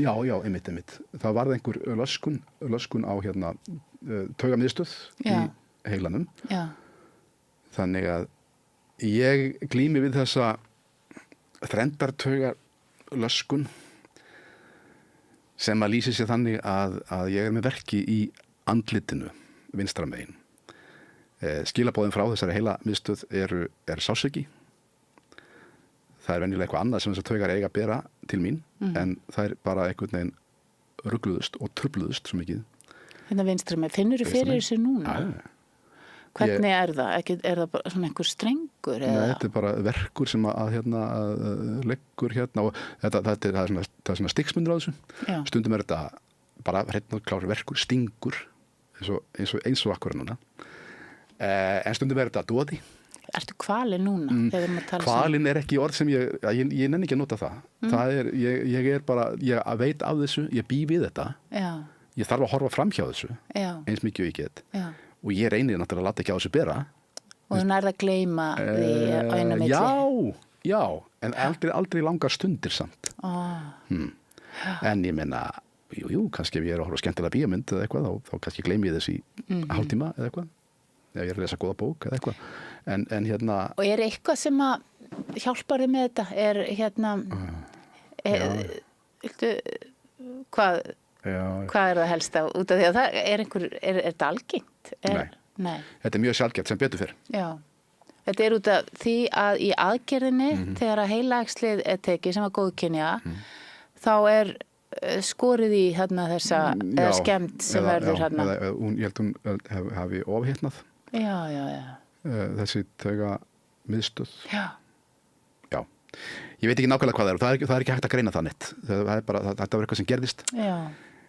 Já, einmitt. Það varð einhver löskun á taugamiðstöð í heilanum. Já. Þannig að ég glími við þessa þrendartaugalöskun sem að lýsi sér þannig að ég er með verki í andlitinu vinstra megin. Skilabóðin frá þessari heila miðstöð er sársauki. Það er venjulega eitthvað annað sem þessar taugar eiga að bera til mín, en það er bara einhvern veginn rugluðust og trufluðust svo mikið. Hérna vinstra megin, finnur þú fyrir þessu núna? Já. Hvernig er það? Er það bara svona einhver strengur? Nei, þetta er bara verkur sem að leggur og það er svona stigsmundur á þessu. Já. Stundum er þetta bara hreinn og klár verkur, stingur eins og akkurat núna. En stundum er þetta doði. Ertu kvalinn núna? Kvalinn er ekki orð sem ég nenni ekki að nota það. Það er, ég er bara, ég veit af þessu, ég bý við þetta. Já. Ég þarf að horfa fram hjá þessu, eins mikið og ég get. Já. Og ég reynir náttúrulega að láta ekki á þessu bera. Og þú nærð að gleyma því á einu milli. Já, en aldrei langar stundir samt. En ég meina, jú, kannski ef ég er að horfa skemmtilega bíómynd eða eitthvað, þá kannski gleymi ég þess í hálftíma eða eitthvað. Ef ég er að lesa góða bók eða eitthvað. En Og er eitthvað sem að hjálpar þig með þetta? Hvað er það helst á? Út af því að það er þetta algengt? Nei. Þetta er mjög sjaldgæft sem betur fyrr. Já. Þetta er út af því að í aðgerðinni, þegar að heilaæxlið er tekið sem að góðkynja, þá er skorið í þessa eða skemmt sem verður hérna. Ég held hún hafi ofhitnað. Já. Þessi taugamiðstöð. Já. Ég veit ekki nákvæmlega hvað það er og það er ekki hægt að greina það neitt. Þetta var eitthvað sem gerðist. Já.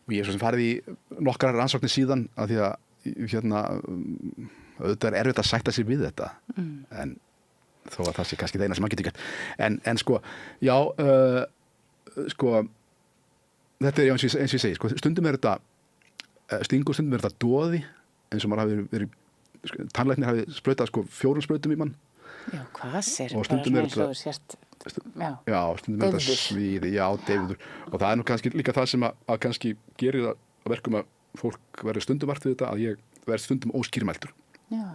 Og ég er svo sem farið í nokkrar rannsóknir síðan að því að auðvitað er erfitt að sætta sig við þetta. En þó að það sé kannski það eina sem maður getur gert. En sko, já, þetta er eins og ég segi, stundum er þetta stingur, stundum er þetta doði, eins og maður hafi verið, tannlæknir hafi sprautað 4 sprautum í mann. Já, hvað sér? Og stundum er þetta stundum er þetta svíði, deyfður. Og það er nú kannski líka það sem að kannski gerir það að verkum að fólk verður stundum vart við þetta, að ég verð stundum óskýrmæltur. Já,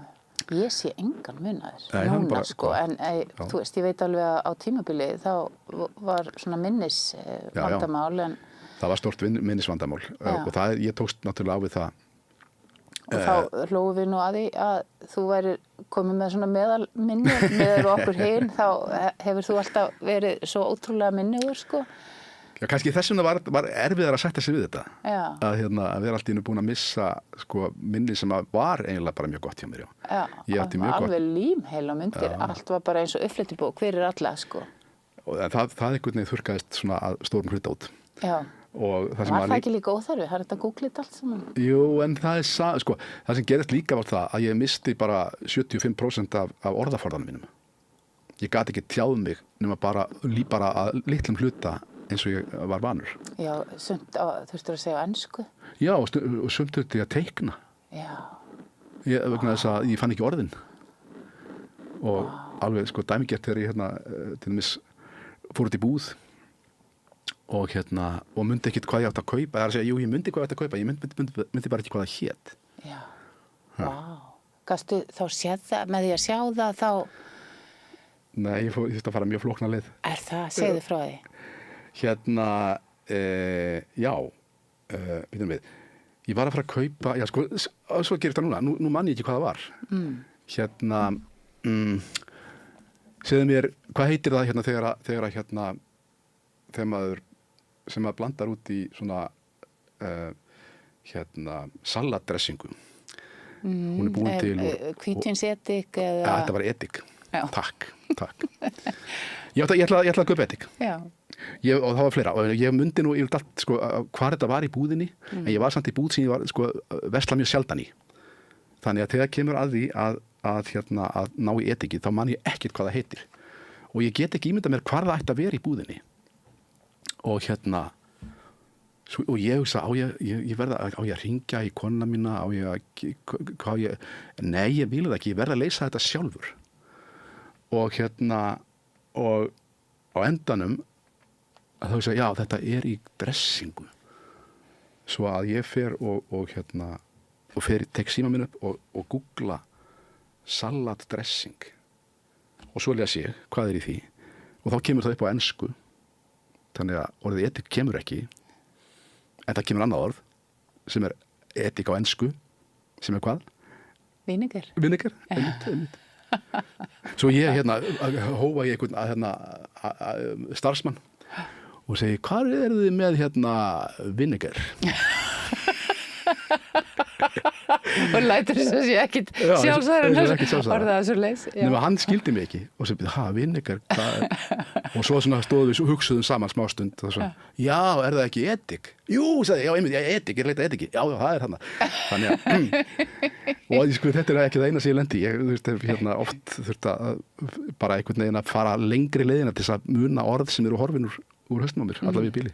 ég sé engan munaður núna, en þú veist, ég veit alveg að á tímabili þá var svona minnisvandamál. Það var stórt minnisvandamál og ég tókst náttúrulega á við það. Og þá hlófum við nú að því að þú væri komið með svona meðalminni með okkur hinn, þá hefur þú alltaf verið svo ótrúlega minnigur, Já, kannski þess vegna var erfiðar að sætta sig við þetta. Já. Að vera allt í einu búin að missa minni sem var eiginlega bara mjög gott hjá mér. Já, það var alveg límheila myndir. Allt var bara eins og uppflettibók fyrir alla, Og það einhvern veginn þurrkaðist svona að stórum hluta út. Já. Og var það ekki líka óþarfi? Það er þetta googlið allt saman. Jú, en það sem gerist líka var það að ég misti bara 75% af orðaforðanum mínum. Ég gat ekki tjáð mig nema bara að litlum hluta eins og ég var vanur. Já, sumt þurftur að segja á ensku? Já, og sumt þurfti að teikna. Já. Vegna þess að ég fann ekki orðin. Og alveg dæmigert þegar ég til dæmis fór út í búð og myndi ekkit hvað ég átt að kaupa. Það er að segja, jú, ég myndi hvað ég átt að kaupa, ég myndi bara ekki hvað það hét. Já, vá. Gastu þá séð það, með því að sjá það þá? Nei, ég þurfti að fara mjög flókna leið. Er það? Segðu frá því. Býtum við. Ég var að fara að kaupa, svo gerist það núna, nú man ég ekki hvað það var. Segðu mér, hvað heitir það þegar maður sem maður blandar út í svona salatdressingu. Hún er búin til hvítvinsedik eða... Ja, þetta var edik. Takk. Ég ætla að kaupa edik. Já. Og það var fleira. Og ég mundi nú yfir allt hvað þetta var í búðinni, en ég var samt í búð sem ég var versla mjög sjaldan í. Þannig að þegar kemur að því að ná í ediki, þá man ég ekkert hvað það heitir. Og ég get ekki ímyndað mér hvað það ætti að vera í búðinni. Og Og ég hugsa, ég verða, á ég að ringja í konuna mína, nei, ég vil það ekki, ég verða að leysa þetta sjálfur. Og og á endanum, að þá hugsa, já, þetta er í dressingu. Svo að ég fer og tek síma minn upp og googla salatdressing. Og svo les ég, hvað er í því? Og þá kemur það upp á ensku. Þannig að orðið edik kemur ekki. En það kemur annað orð sem er edik á ensku, sem er hvað? Vinegar. Vinegar, einmitt. Svo ég hófa ég einhvern starfsmann og segi, hvað eru þið með vinegar? Og lætur þess að sé ekkit sjálfsæður orðaða svo leys. Nefnum hann skildi mig ekki og segi, vinegar, og svo stóðum við hugsuðum saman smástund og svo, já, er það ekki edik? Jú, sagði ég, já, einmitt, edik, ég leita ediki. Já, það er þarna. Þannig og þetta er ekki það eina sem ég lendi. Ég oft þurfti að bara einhvern veginn að fara lengri leiðina til þess að muna orð sem eru horfin úr hausnum á mér, allavega í bíli.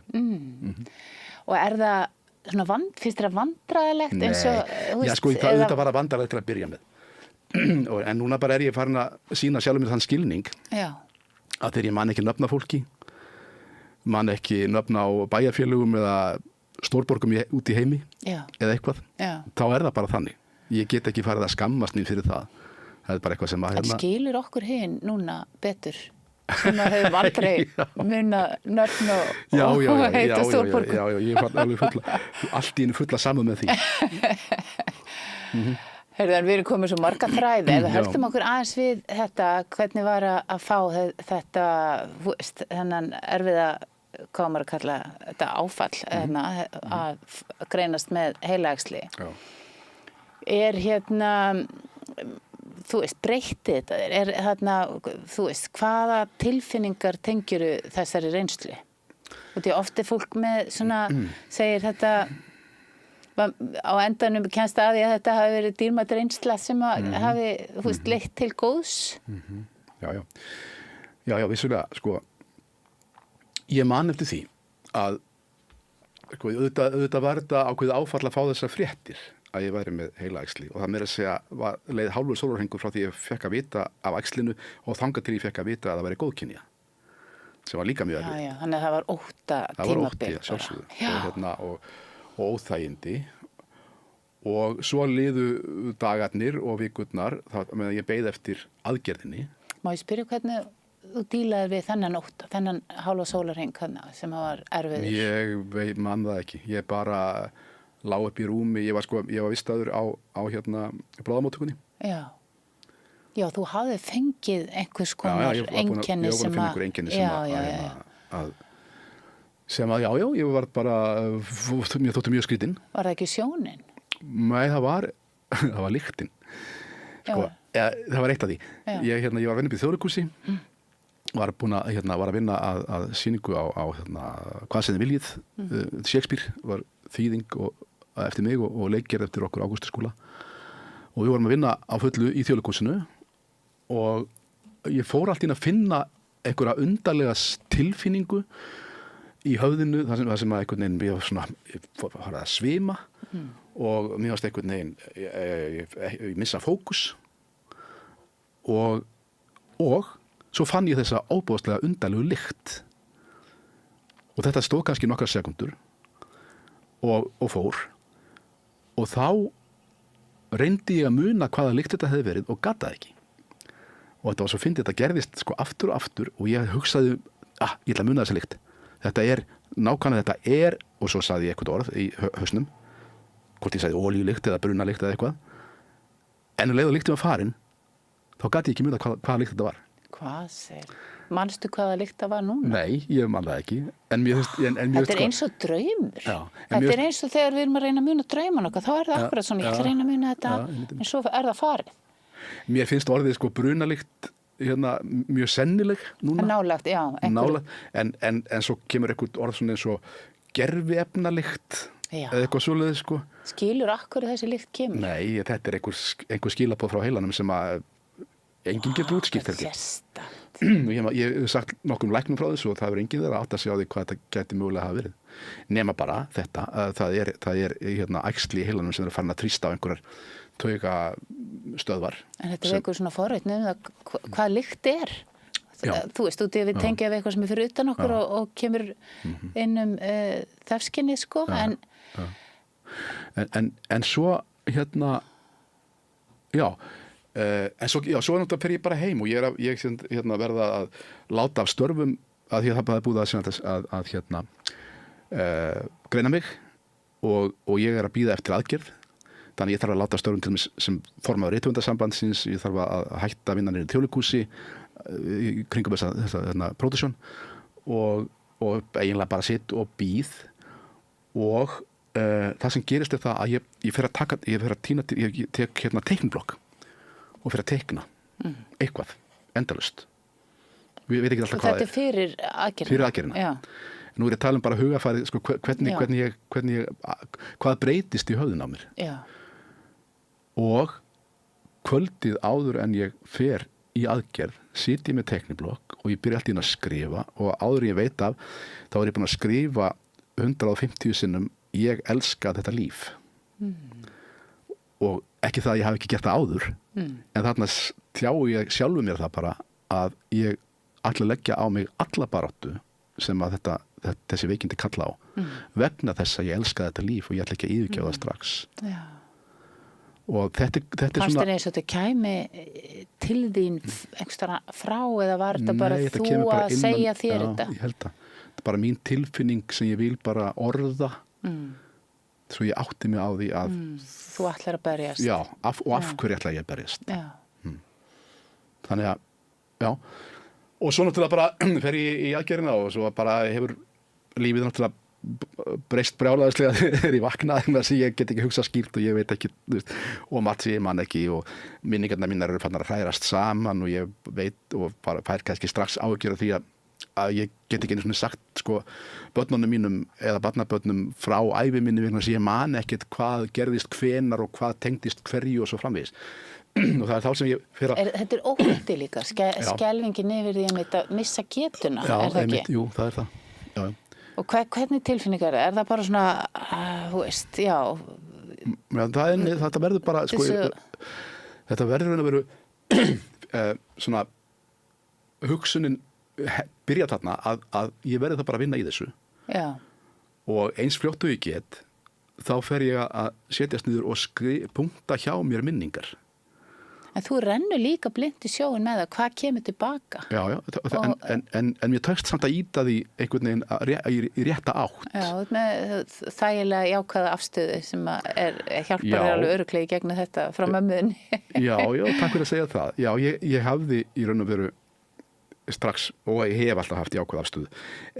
Og er það svona finnst þér það vandræðilegt eins og, já, þetta var vandræðilegt til að byrja með. En núna bara er ég farin að sýna sjálfum mér þann skilning að þegar ég man ekki nöfn á fólki, man ekki nöfn á bæjarfélögum eða stórborgum út í heimi eða eitthvað, þá er það bara þannig. Ég get ekki farið að skammast mín fyrir það. Það er bara eitthvað sem að En skilur okkur hinn núna betur? Sem að hefum aldrei muna nöfn og heita stórborgum. Já, ég fann alveg allt í einu fulla saman með því. Heyrðu, við erum komið svo marga þræði. Ef við höldum okkur aðeins við þetta, hvernig var að fá þetta, þennan erfiða, hvað maður að kalla þetta áfall, að greinast með heilaæxli. Er þú veist, breytti þetta þér? Þú veist, hvaða tilfinningar tengjuru þessari reynslu? Og því oft er fólk með svona, segir þetta, á endanum kemst að því að þetta hafi verið dýrmæt reynsla sem að hafi, þú veist, leitt til góðs. Já, vissulega, sko, ég man eftir því að, auðvitað var þetta ákveðið áfall að fá þessar fréttir að ég væri með heilaæxli og það meira að segja leið hálfur sólarhringur frá því ég fekk að vita af æxlinu og þangað til ég fekk að vita að það væri góðkynja sem var líka mjög erfitt. Já, þannig að það var ótta tímabil. Það var ótti, sjálfsögðu og óþægindi og svo liðu dagarnir og vikurnar meðan ég beið eftir aðgerðinni. Má ég spyrja hvernig þú dílaðir við þennan ótta, þennan hálfa sólarhring sem var erfiður? Ég man það ekki, ég bara lá upp í rúmi, ég var vistaður á bráðamóttökunni. Já, þú hafði fengið einhvers konar einkenni sem að... Já, ég var búin að finna einhver einkenni sem að, ég var bara, mér þótti mjög skrítinn. Var það ekki sjónin? Nei, það var lyktin. Það var eitt af því. Ég var að vinna upp í Þjóðleikhúsi, var að vinna að sýningu á Hvað sem þið viljið, Shakespeare var þýðing eftir mig og leikgerð eftir okkur Ágústi Skúla og við vorum að vinna á fullu í Þjóðleikhúsinu og ég fór allt inn að finna einhverja undarlega tilfinningu í höfðinu þar sem að einhvern veginn ég fór að svima og mér varst einhvern veginn ég missa fókus og svo fann ég þessa óbúðslega undarlegu lykt og þetta stóð kannski nokkrar sekundur og fór og þá reyndi ég að muna hvaða lykt þetta hefði verið og gat það ekki og þetta var svo fyndið, þetta gerðist sko aftur og aftur og ég hugsaði, ég ætla að muna þessa lykt þetta er, nákvæmlega þetta er og svo sagði ég eitthvað orð í hausnum hvort ég sagði olíulykt eða brunalykt eða eitthvað en leið og lyktin var farin þá gat ég ekki muna hvaða lykt þetta var. Hvað segir? Manstu hvaða lykt það var núna? Nei, ég man það ekki. Þetta er eins og draumur. Þetta er eins og þegar við erum að reyna að muna drauman okkar, þá er það akkurat svona, ég ætla að reyna að muna þetta, en svo er það farið. Mér finnst orðið sko brunalykt mjög sennileg núna. Nálægt, já. Nálægt, en svo kemur eitthvað orð svona eins og gerviefnalykt eða eitthvað svoleiðis sko. Skilur akkur þessi lykt kemur? Nei, þetta er einhver skilabóð frá heilanum sem að enginn getur útskýrt Ég hef sagt nokkrum læknum frá þessu og það er enginn þeirra átt að sjá því hvað þetta gæti mögulega hafa verið. Nema bara þetta, að það er æxli í heilanum sem farin að þrýsta á einhverjar tauga stöðvar. En þetta vekur svona forvitni hvað lykt er. Já. Þú veist, út í að við tengja við eitthvað sem er fyrir utan okkur og kemur inn þefskinni, sko, en svo en svo náttúrulega fer ég bara heim og ég verða að láta af störfum að því að það er búið að greina mig og ég er að bíða eftir aðgerð. Þannig ég þarf að láta störfum til mig sem formaður rithöfundasambandsins, ég þarf að hætta að vinna niður í Þjóðleikhúsi í kringum þessa pródusjón og eiginlega bara sitt og bíð og það sem gerist er það að ég fer að tek teikniblokk og fer að teikna eitthvað, endalaust. Við veit ekki alltaf hvað það er. Og þetta er fyrir aðgerðina? Fyrir aðgerðina. Já. Nú er ég að tala bara hugafærið, sko, hvað breytist í höfðun á mér. Já. Og kvöldið áður en ég fer í aðgerð, sit ég með teikniblokk og ég byrja alltaf inn að skrifa og áður ég veit af, þá er ég búin að skrifa 150 sinnum ég elska þetta líf. Og ekki það að ég hafi ekki gert það áður, en þarna tjái ég sjálfu mér það bara að ég ætla að leggja á mig alla baráttu sem að þessi veikindi kalla á vegna þess að ég elska þetta líf og ég ætla ekki að yfirgefa það strax. Já. Og þetta er svona... Fannst þér eins og þetta kæmi til þín einhverstara frá eða var þetta bara þú að segja þér þetta? Já, ég held að. Þetta er bara mín tilfinning sem ég vil bara orða svo ég átti mig á því að... Þú ætlar að berjast. Já, og af hverju ætla ég að berjast. Já. Þannig að, já. Og svo náttúrulega bara fer ég í aðgerðina og svo bara hefur lífið náttúrulega breyst brjálæðislega þegar ég vaknaði með þess að ég get ekki hugsað skýrt og ég veit ekki, og mat sem ég man ekki og minningarnar mínar eru fannar að hrærast saman og ég veit og bara fær kannski strax áhyggjur af því að ég get ekki einu svona sagt sko börnunum mínum eða barnabörnum frá ævi minni vegna þess að ég man ekkert hvað gerðist hvenar og hvað tengdist hverju og svo framvegis. Og það er þá sem ég fyrir að... Þetta er ótti líka, skelfingin yfir því að missa getuna, já, er það ekki? Jú, það er það. Já. Og hvernig tilfinningar er það bara svona, þú veist, já... Já, þetta verður bara, sko, þetta verður að veru svona hugsunin byrja þarna að ég verði það bara að vinna í þessu. Já. Og eins fljóttu ég get, þá fer ég að setjast niður og punkta hjá mér minningar. En þú rennur líka blind í sjóin með það, hvað kemur tilbaka? Já, en mér tökst samt að íta því einhvern veginn í rétta átt. Já, með þægilega jákvæða afstöðu sem hjálpar alveg örugglega í gegnum þetta frá mömmuðinni. Já, takk fyrir að segja það. Já, ég hafði í raun og veru strax, og ég hef alltaf haft jákvæða afstöðu,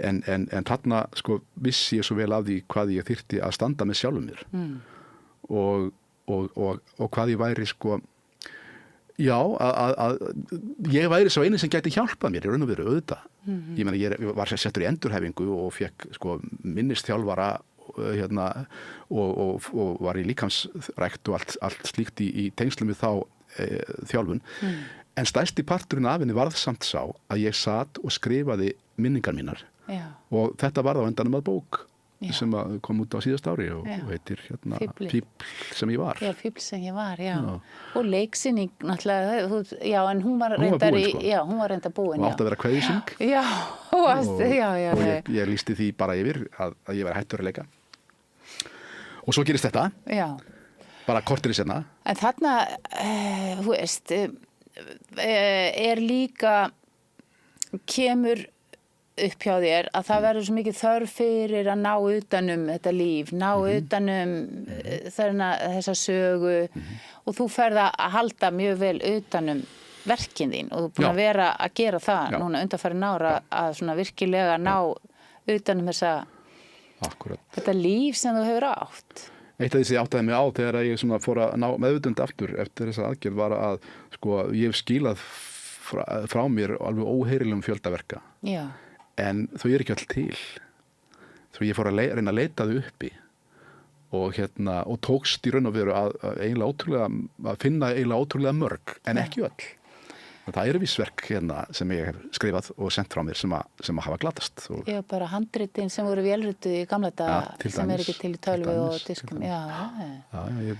en þarna sko vissi ég svo vel af því hvað ég þyrfti að standa með sjálfum mér. Og hvað ég væri sko... Já, að ég væri svo eini sem gæti hjálpað mér í raun og veru auðvitað. Ég meina, ég var settur í endurhæfingu og fekk sko minnistþjálfara og var í líkamsrækt og allt slíkt í tengslum við þá þjálfun. En stærsti parturinn af henni varð samt sá að ég sat og skrifaði minningar mínar. Já. Og þetta varð á endanum að bók. Já. Sem kom út á síðast ári og heitir Fíbl sem ég var. Já, Fíbl sem ég var, já. Og leiksýning náttúrulega, já, en hún var reynda búin. Og átt að vera kveðjusýning. Já, og ég lýsti því bara yfir að ég var hættur að leika. Og svo gerist þetta. Já. Bara kortir í senna. En þarna, þú veist, er líka, kemur upp hjá þér að það verður svo mikið þörf fyrir að ná utanum þetta líf, ná utanum þessa sögu og þú ferð að halda mjög vel utanum verkin þín og þú er búin að vera að gera það núna undanfarin ára að svona virkilega ná utanum þetta líf sem þú hefur átt. Eitt af því sem ég áttaði mig á þegar ég svona fór að ná meðvitund aftur eftir þessa aðgerð var að sko ég hef skilað frá mér alveg óheyrilegum fjöldaverka. Já. En þau eru ekki all til. Svo ég fór að reyna að leita þau uppi og tókst í raun og veru að finna eiginlega ótrúlega mörg, en ekki öll. Það eru vísverk hérna sem ég hef skrifað og sendt frá mér sem að hafa glatast. Og, Já, bara handritin sem voru vélrituð í gamla daga til sem dæmis, ekki til í tölvu og diskum. Já. Ég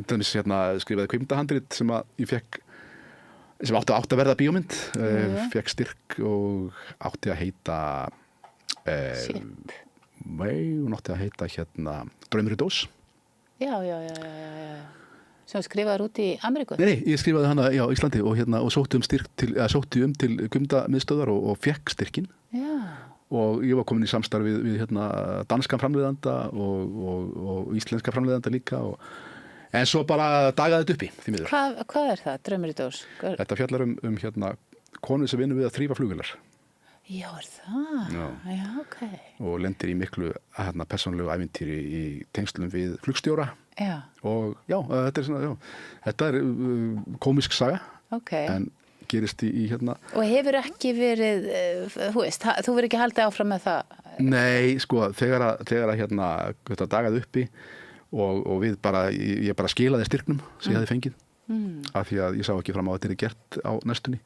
dæmis hérna skrifaði kvikmyndahandrit sem að ég fekk, sem átti að verða bíómynd, fekk styrk og átti að heita hún átti að heita hérna Draumur í dós. Já. Sem skrifaður út í Ameríku? Nei, ég skrifaði hana á Íslandi og sótti til kvikmyndamiðstöðvar og fekk styrkin. Já. Og ég var komin í samstarf við hérna danskan framleiðanda og íslenska framleiðanda líka en svo bara dagaði þetta uppi, því miður. Hvað er það, Draumur í dós? Þetta fjallar um hérna konu sem vinnur við að þrífa flugvélar. Já, er það? Já, ok. Og lendir í miklu persónulegu ævintýri í tengslum við flugstjóra. Já. Og þetta er svona, þetta er komisk saga. Ok. En gerist í hérna. Og hefur ekki verið, þú verður ekki haldið áfram með það? Nei, sko, þegar að hérna þetta dagaði uppi og við bara, ég bara skilaði styrknum sem ég hefði fengið af því að ég sá ekki fram á að þetta er gert á næstunni.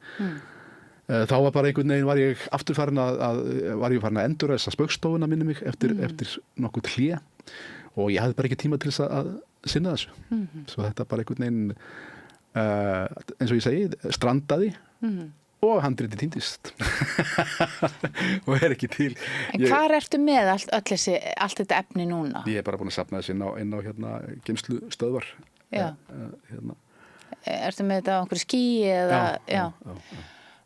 Þá var bara einhvern veginn var ég farin að endurræsa Spaugstofuna minni mig eftir nokkuð hlé og ég hafði bara ekki tíma til þess að sinna þessu. Svo þetta bara einhvern veginn eins og ég segi, strandaði og handritið týndist og er ekki til. En hvar ertu með allt þetta efni núna? Ég er bara búin að safna þessi inn á hérna geymslustöðvar. Já. Hérna. Ertu með þetta á einhverju skýi eða? Já.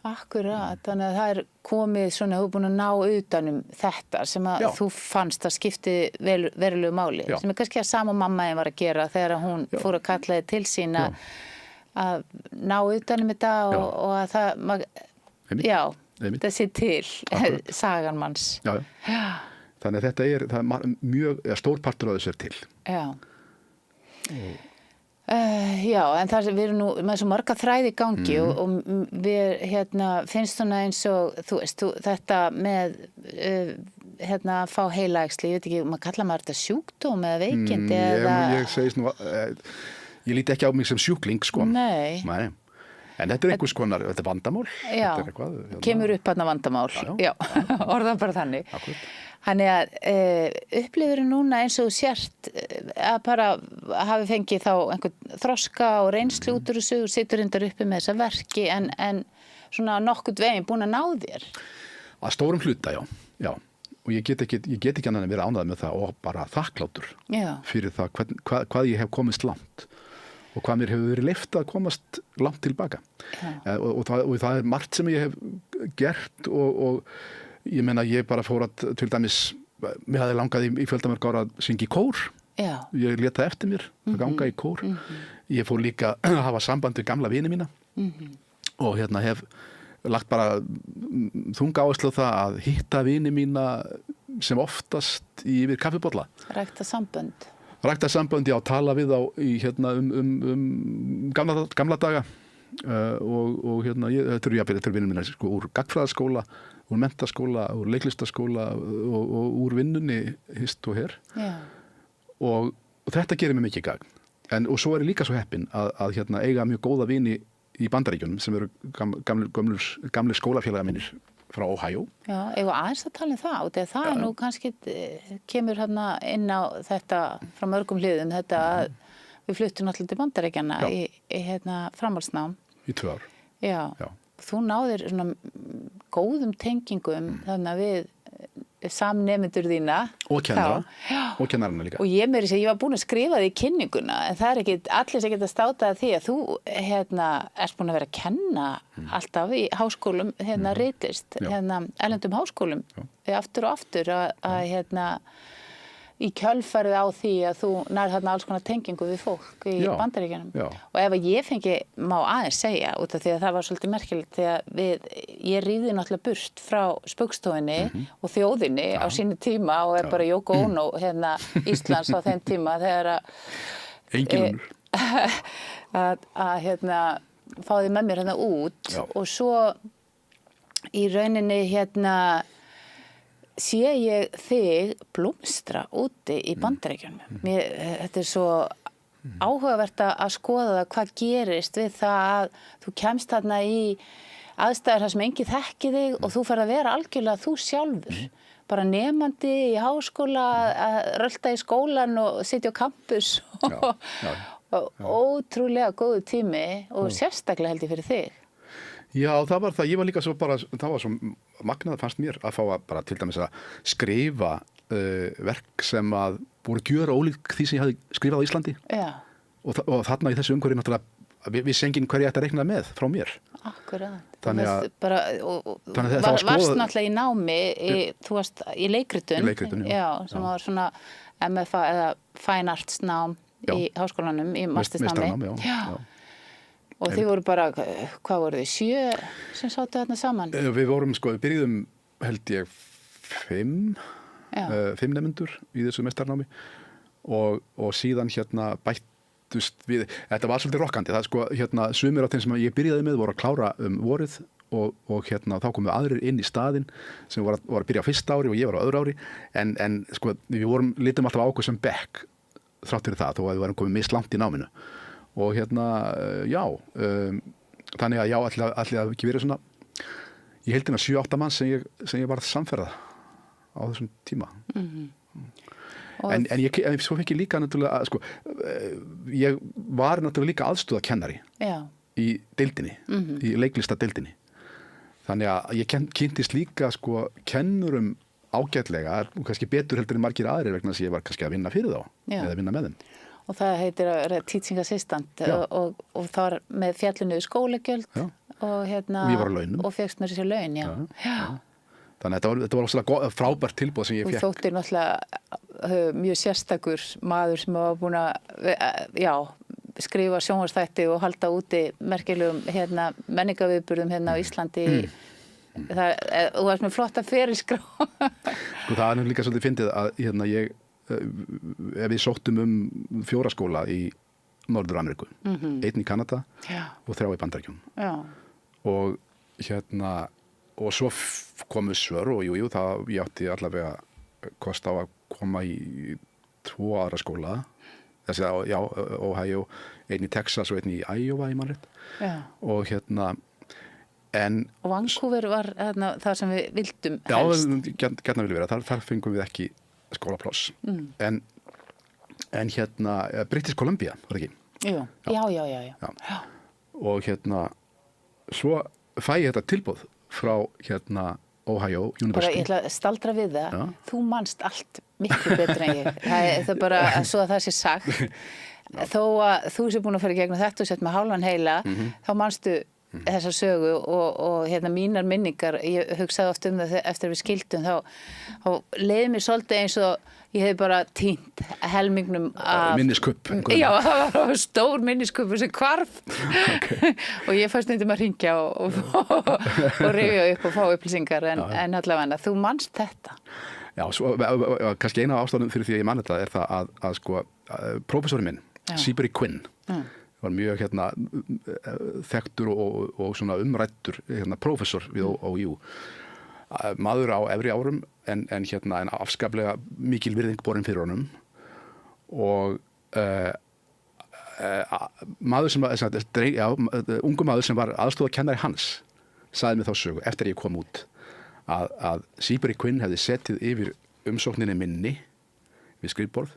Akkurat, þannig að það er komið svona, þú er búin að ná utanum þetta sem að þú fannst að skipti verulegu máli, sem er kannski að sama mammaðin var að gera þegar hún fór að kalla þig til sín að ná utanum þetta og að það, þetta sé til sagan manns. Já. Þannig að þetta er mjög stór partur af þessu til. Já. Já, en við erum nú með svo marga þræði í gangi og við finnst svona eins og þetta með að fá heilaæxli, ég veit ekki, maður kallar maður þetta sjúkdóm eða veikindi eða... Ég segist nú, ég líti ekki á mig sem sjúkling, sko. Nei. En þetta er einhvers konar, þetta er vandamál. Já, kemur upp þarna vandamál. Já, orðan bara þannig. Akkurat. Þannig að upplifir núna eins og sért að bara hafi fengið þá einhvern þroska og reynslu út úr þessu og situr reyndar uppi með þessa verki en svona nokkurt veginn búin að ná þér? Að stórum hluta, já. Og ég get ekki annað en vera ánægður með það og bara þakklátur fyrir það hvað ég hef komist langt og hvað mér hefur verið leyft að komast langt tilbaka. Og það er margt sem ég hef gert og ég meina, ég bara fór að, til dæmis, mér hafði langað í fjöldamörg ára að syngja í kór. Já. Ég lét það eftir mér, að ganga í kór. Ég fór líka að hafa samband við gamla vini mína og hef lagt bara þunga áherslu á það að hitta vini mína sem oftast yfir kaffibolla. Rækta sambönd. Rækta sambönd, já, tala við á gamla daga. Og þetta eru vinnur mína sko, úr gagnfræðaskóla, úr menntaskóla, úr leiklistaskóla og úr vinnunni hist og her. Já. Og þetta gerir mér mikið gagn. Og svo er ég líka svo heppinn að eiga mjög góða vini í Bandaríkjunum sem eru gamlir skólafélaga mínir frá Ohio. Já, eiga aðeins að tala um það og það er nú kannski kemur inn á þetta frá mörgum hliðum þetta að við fluttum náttúrulega til Bandaríkjanna í framhaldsnám. Í 2 ár. Já. Þú náðir svona góðum tengingum þannig að við samnemendur þína. Og kennara. Og kennarana líka. Og ég var búin að skrifa því í kynninguna en það er ekki allir sem geta státað því að þú ert búin að vera að kenna alltaf í háskólum ritlist, erlendum háskólum aftur og aftur að í kjölfarið á því að þú nær þarna alls konar tengingu við fólk í Bandaríkjunum. Og ef ég fengi má aðeins segja út af því að það var svolítið merkilegt því að ég ríði náttúrulega burt frá Spaugstofunni og þjóðinni á sínu tíma og er bara Yoko Ono Íslands á þeim tíma þegar engin að fá því með mér út og svo í rauninni sé ég þig blómstra úti í Bandaríkjunum. Þetta er svo áhugavert að skoða það hvað gerist við það að þú kemst þarna í aðstæður þar sem enginn þekki þig og þú ferð að vera algjörlega þú sjálfur. Bara nemandi í háskóla að rölda í skólan og sitja á campus og ótrúlega góðu tími og sérstaklega held ég fyrir þig. Já, það var það. Ég var líka svo bara, það var svo magnað fannst mér að fá að bara til dæmis að skrifa verk sem að voru gjöra ólík því sem ég hafði skrifað á Íslandi. Já. Og þarna í þessu umhverfi náttúrulega við sengin hverju ég ætti að reikna með frá mér. Akkurat. Þannig að varst náttúrulega í námi, þú varst í leikritun. Í leikritun, já. Sem var svona MFA eða Fine Arts nám í háskólanum, í mastersnámi. Meistaranám, já. Og þið voru bara, hvað voru þið, 7 sem sátu þarna saman? Við vorum, við byrjuðum held ég 5 nemendur í þessu meistarnámi og síðan bættust við, þetta var svolítið rokkandi, það sumir af þeim sem ég byrjaði með voru að klára vorið og þá komu aðrir inn í staðinn sem var að byrja á fyrsta ári og ég var á öðru ári en við litum alltaf á okkur sem bekk þrátt fyrir það þó að við varum komið mislangt í náminu og þannig að allir að ekki verið svona ég heldina 7-8 mann sem ég varð samferða á þessum tíma. En svo fekk ég líka náttúrulega, ég var náttúrulega líka aðstoðarkennari í deildinni, í leiklistadeildinni. Þannig að ég kynntist líka kennurum ágætlega, kannski betur heldur en margir aðrir vegna þess að ég var kannski að vinna fyrir þá, eða vinna með þeim. Og það heitir teaching assistant og það var með fjallinu skólagjöld og ég var á launum. Og fékkst með þessi laun, já. Þannig að þetta var svona frábært tilboð sem ég fékk. Og þóttir náttúrulega mjög sérstakur maður sem var búin að skrifa sjónvarpsþætti og halda úti merkilegum menningarviðburðum á Íslandi. Þú varst með flotta ferilskrá. Það er líka svolítið fyndið að ef við sóttum 4 skóla í Norður-Ameríku, 1 í Kanada og 3 í Bandaríkjunum. Og svo komu svör og ég átti allavega kost á að koma í 2 aðra skóla. Þessi Ohio, 1 í Texas og 1 í Iowa í mannrétt. Og og Vancouver var það sem við vildum helst. Já, gjarna viljum vera. Þar fengum við ekki skólapláss. En British Columbia, var það ekki? Jú. Já. Og svo fæ ég þetta tilboð frá Ohio University. Bara ég ætla að staldra við það. Þú manst allt miklu betur en ég. Það er bara svo að það sé sagt. Þó að þú sé búin að fara í gegnum þetta og sett með hálfan heila, þá manstu þessa sögu og mínar minningar, ég hugsaði oft það eftir við skildum, þá leiði mér svolítið eins og ég hef bara týnt helmingnum af minniskupp. Já, það var stór minniskuppur sem hvarf og ég fannst stundum að hringja og rifja upp og fá upplýsingar en allavega þú manst þetta. Já, svo, kannski eina af ástæðunum fyrir því að ég man þetta er það að prófessorinn minn, Seabury Quinn, var mjög þekktur og svona umræddur prófessor við OU. Maður á efri árum en afskaplega mikil virðing borin fyrir honum og ungu maður sem var aðstoðarkennari hans sagði mér þá sögu eftir að ég kom út að Seabury Quinn hefði setið yfir umsókninni minni við skrifborð,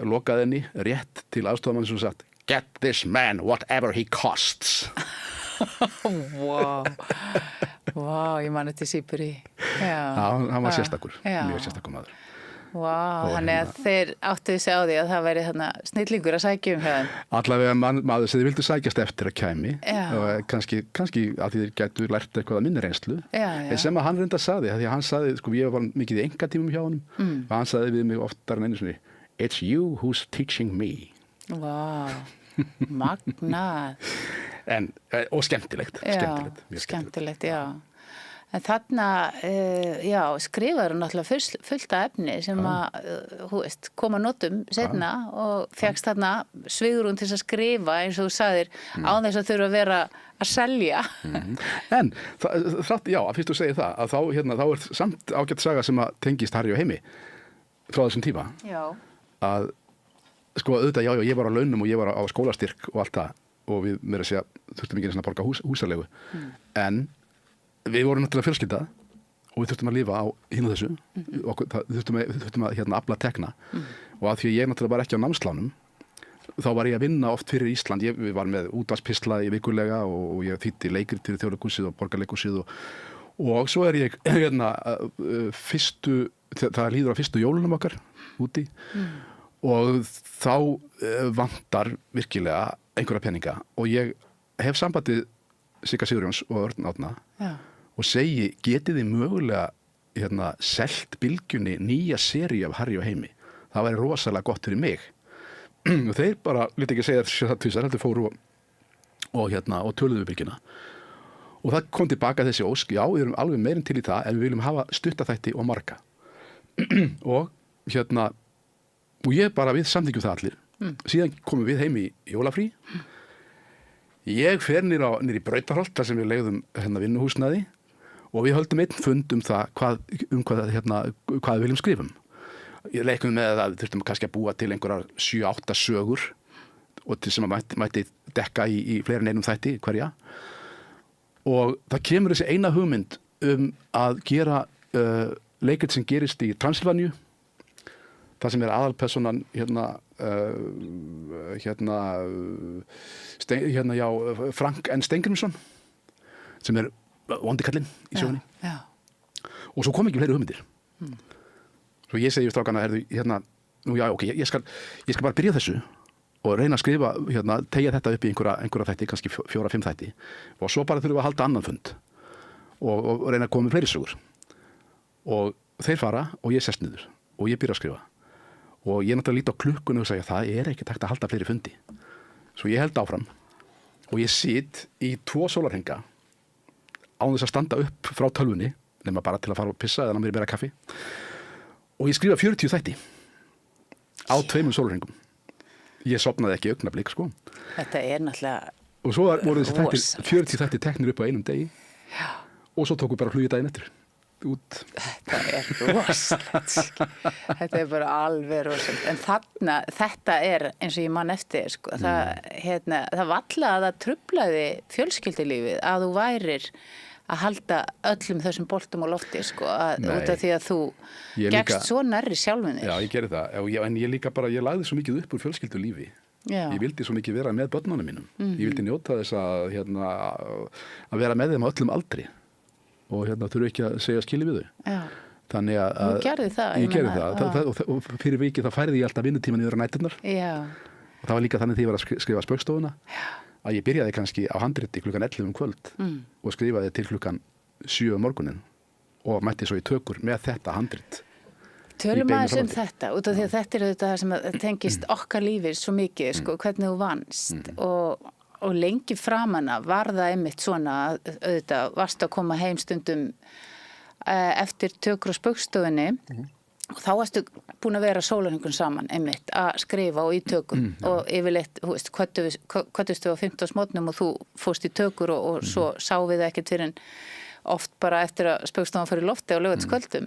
lokaði henni rétt til aðstoðarmann sem sagt "Get this man whatever he costs." Vá, ég man þetta Seabury. Hann var sérstakur, mjög sérstakur maður. Vá, þannig að þeir áttuðu sig á því að það væri snillingur að sækja hjá þeim. Allavega maður sem þið vildu sækjast eftir að kæmi og kannski að þið gætu lært eitthvað að minni reynslu. En sem að hann reynda sagði, því að hann sagði, ég var mikið í engatímum hjá honum og hann sagði við mig oftar en einu sinni "It's you who's teaching me." Vá, magnað. Og skemmtilegt. Skemmtilegt, já. En þarna, skrifaður náttúrulega fullt af efni sem að, koma notum seinna og fékkst þarna svigrúm til að skrifa eins og þú sagðir án þess að þurfa að vera að selja. En fyrst þú segir það, að þá er samt ágætt saga sem að tengist Harry og Heimi frá þessum tíma. Já. Að sko auðvitað, já, ég var á launum og ég var á skólastyrk og allt það og við meira að segja þurftum ekki að borga húsalegu en við vorum náttúrulega fjölskylda og við þurftum að lifa á hinu þessu og þurftum að afla tekna og að því að ég náttúrulega var ekki á námslánum þá var ég að vinna oft fyrir Ísland við var með útvarpspistla í vikulega og ég þýddi leikrit fyrir Þjóðleikhúsið og Borgarleikhúsið og svo er ég það líður á fyrstu jólunum okkar úti og þá vantar virkilega einhverja peninga og ég hef sambandið Sigga Sigurjóns og Örn Árna og segi, getið þið mögulega selt Bylgjunni nýja seríu af Harry og Heimi? Það væri rosalega gott fyrir mig. Og þeir bara, lítið ekki að segja það tvisar, heldur fóru og töluðu við Bylgjuna. Og það kom tilbaka þessi ósk, já, við erum alveg meirinn til í það en við viljum hafa stuttaþætti og marga. og ég bara við samþykjum það allir. Síðan komum við heim í jólafrí. Ég fer niður í Brautarholt þar sem við leigðum vinnuhúsnæði og við höldum einn fund það hvað við viljum skrifum. Ég leikum með að við þurftum kannski að búa til einhverjar 7-8 sögur og til sem að mætti dekka í fleiri en einum þætti hverja. Og það kemur þessi eina hugmynd að gera leikrit sem gerist í Transylvaníu. Það sem er aðalpersonan Frank N. Steingrímsson sem er vondikallinn í sögunni. Já. Og svo kom ekki fleiri hugmyndir. Svo ég segi við strákana, ég skal bara byrja þessu og reyna að skrifa, tegja þetta upp í einhverja þætti, kannski 4-5 þætti og svo bara þurfum við að halda annan fund og reyna að koma með fleiri sögur. Og þeir fara og ég sest niður og ég byrja að skrifa. Og ég náttúrulega líti á klukkuna og segja það ekki hægt að halda fleiri fundi. Svo ég held áfram og ég sit í 2 sólarhringa án þess að standa upp frá tölvunni nema bara til að fara og pissa eða ná mér meira kaffi. Og ég skrifa 40 þætti á 2 sólarhringum. Ég sofnaði ekki augnablik, sko. Þetta er náttúrulega og svo voru þessi þættir, 40 þættir teknir upp á einum degi. Já. Og svo tóku bara flugið daginn eftir. Út. Þetta er rosalegt. Þetta er bara alveg rosalegt. En þetta er eins og ég man eftir, sko. Það valla að það truflaði fjölskyldulífið að þú værir að halda öllum þessum boltum á lofti, sko, út af því að þú gekkst svo nærri sjálfum þér. Já, ég gerði það, en ég líka bara, ég lagði svo mikið upp úr fjölskyldulífi. Já. Ég vildi svo mikið vera með börnunum mínum. Ég vildi njóta þess að vera með þeim á öllum aldri og þurfu ekki að segja skilið við þau. Já. Þannig að þú gerði það. Ég gerði það. Og fyrir vikið þá færði ég alltaf vinnutíman yfir á næturnar. Já. Og það var líka þannig því ég var að skrifa Spaugstofuna. Já. Að ég byrjaði kannski á handriti klukkan 11 kvöld og skrifaði til klukkan 7 morgunin og mætti svo í tökur með þetta handrit. Tölum aðeins þetta, út af því að þetta er það sem tengist okkar lífið svo mikið, sko, hvernig þú vannst og lengi framanna var það einmitt svona auðvitað varst að koma heim stundum eftir tökur á Spaugstofunni og þá varstu búin að vera sólarhringun saman einmitt að skrifa og í tökum og yfirleitt, kvöttustu á 15 mótnum og þú fórst í tökur og svo sá við það ekkert fyrir en oft bara eftir að Spaugstofan fór í lofti á laugardagskvöldum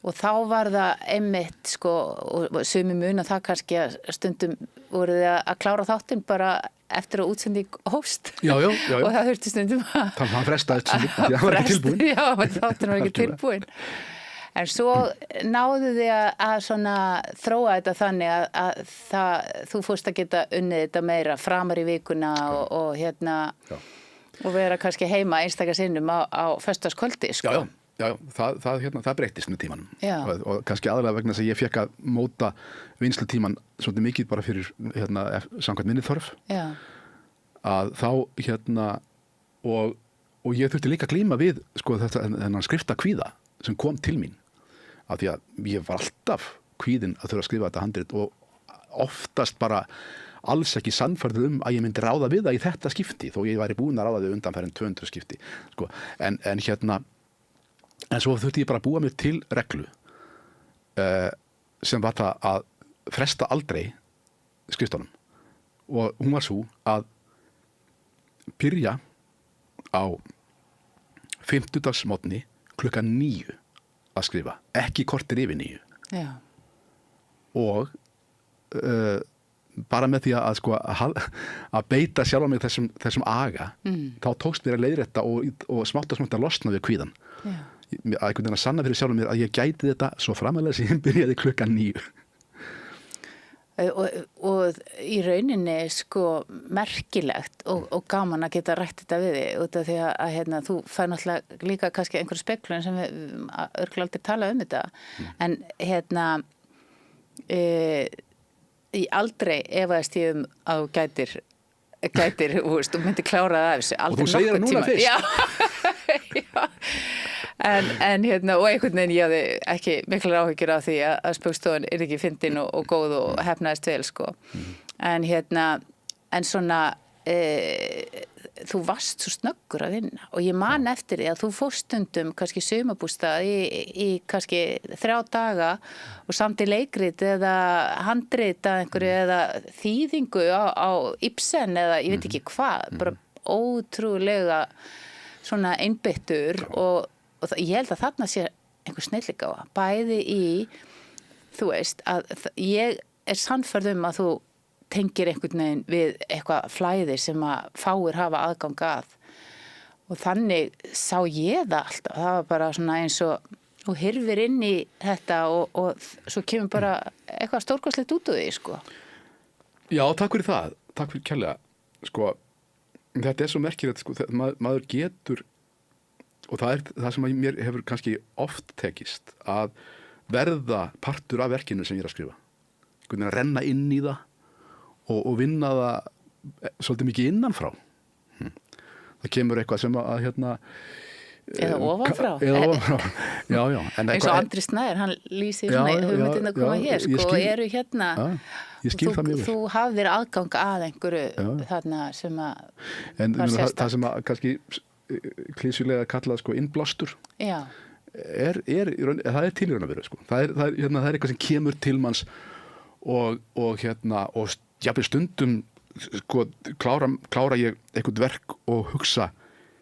og þá var það einmitt, sko, og sumi muna það kannski að stundum voru þið að klára þáttinn bara eftir að útsending hófst. Já. Og það þurfti stundum að frestaðist sem það var ekki tilbúin. Já, þáttinn var ekki tilbúin. En svo náðu þið að svona þróa þetta þannig að þú fórst að geta unnið þetta meira framar í vikuna og og vera kannski heima einstaka sinnum á föstudagskvöldi, sko. Já, það breyttist með tímanum. Og kannski aðalega vegna þess að ég fekk að móta vinslutíman svolítið mikið bara fyrir samkvæmt minni þörf. Já. Að þá og ég þurfti líka að glíma við, sko, þennan skriftakvíða sem kom til mín. Af því að ég var alltaf kvíðinn að þurfa að skrifa þetta handrit og oftast bara alls ekki sannfærður að ég myndi ráða við það í þetta skipti, þó ég væri búin að ráða þau undanfærin 200 skipti. Sko. En svo þurfti ég bara að búa mér til reglu sem var það að fresta aldrei skriftunum. Og hún var svo að byrja á 50-dagsmótni klukkan 9 að skrifa, ekki kortir yfir 9. Já. Og bara með því að sko að beita sjálf mig þessum aga þá tókst mér að leiðrétta og smátt að losna við kvíðan að einhvern veginn að sanna fyrir sjálf mér að ég gæti þetta svo framalega sem ég byrjaði 9:00 og í rauninni sko merkilegt og gaman að geta rætt þetta við þig út af því að hérna, þú fær náttúrulega líka kannski einhverju speklun sem við örugglega aldrei tala þetta en hérna ég aldrei efaðist ég að þú gætir þú veist, þú myndir klára það af þessu og þú segir það núna fyrst já en hérna, og einhvern veginn ég hafði ekki miklar áhyggjur af því að Spaugstofan ekki fyndin og góð og hefnaðist vel sko en hérna, en svona þú varst svo snöggur að vinna og ég man eftir því að þú fórst stundum kannski sumarbústað í kannski 3 daga og samt í leikrit eða handrit að einhverju eða þýðingu á Ibsen eða ég veit ekki hvað, bara ótrúlega svona einbeittur og ég held að þarna sé einhver snilligáfa, bæði í þú veist, að ég sannfærð að þú tengir einhvern veginn við eitthvað flæði sem að fáir hafa aðgang að og þannig sá ég það alltaf, það var bara svona eins og þú hirfir inn í þetta og svo kemur bara eitthvað stórkostlegt út úr því sko. Já, takk fyrir það, takk fyrir kærlega sko, þetta svo merkilegt sko, maður getur og það það sem mér hefur kannski oft tekist að verða partur af verkinu sem ég að skrifa að renna inn í það og vinna það svolítið mikið innanfrá það kemur eitthvað sem að hérna eða ofanfrá já, eins og Andri Snær, hann lýsir hugmyndin að koma hér sko, og eru hérna þú hafðir aðgang að einhverju þarna sem að var sérstakt það sem að kannski klísulega kallað sko innblástur það til í raun að vera sko. það er eitthvað sem kemur til manns og jafnvel stundum sko, klára ég eitthvað verk og hugsa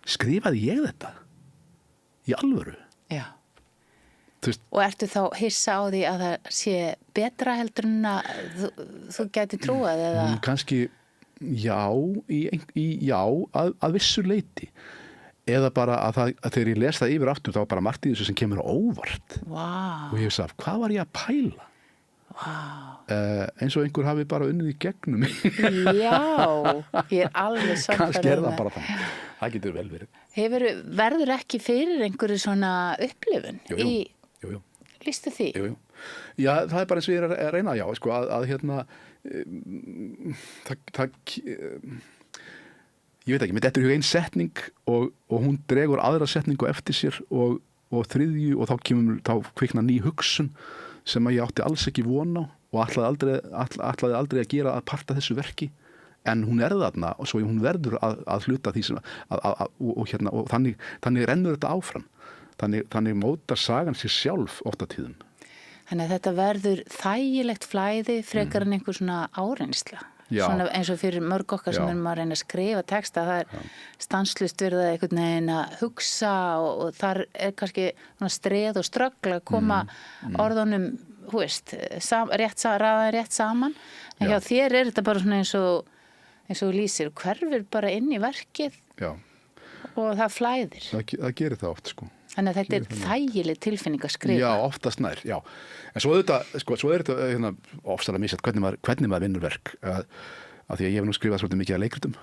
skrifaði ég þetta í alvöru og ertu þá hissa á því að það sé betra heldur en að þú gæti trúað eða kannski já að vissu leyti eða bara að þegar ég les það yfir aftur þá var bara margt í þessu sem kemur óvart og ég sagði, hvað var ég að pæla eins og einhver hafi bara unnið í gegnum já, ég alveg sannfærð kannski það bara þannig, það getur vel verið verður ekki fyrir einhverju svona upplifun jú. Lýstu því? Jú. Já, það er bara eins og ég að reyna sko, að hérna ég veit ekki, mér dettur í hug ein setning og hún dregur aðra setningu eftir sér og þriðju og þá kviknar ný hugsun sem að ég átti alls ekki von á og ætlaði aldrei að gera að parta þessu verki en hún þarna og svo hún verður að hluta því sem og þannig rennur þetta áfram þannig mótar sagan sér sjálf oft á tíðum. Þannig að þetta verður þægilegt flæði frekar en einhver svona áreynsla svona eins og fyrir mörg okkar sem erum að reyna að skrifa texta, það stanslust verið að einhvern veginn að hugsa og þar kannski streð og ströggla að koma orðunum, hú veist, raðaði rétt saman en hjá þér þetta bara svona eins og lýsir, hverfur bara inn í verkið og það flæðir. Það gerir það oft sko. Þannig að þetta þægileg tilfinning að skrifa. Já, oftast nær, já. En svo er þetta hérna, ofsalega misjætt hvernig maður vinnur verk. Að því að ég hef nú skrifað svolítið mikið að leikritum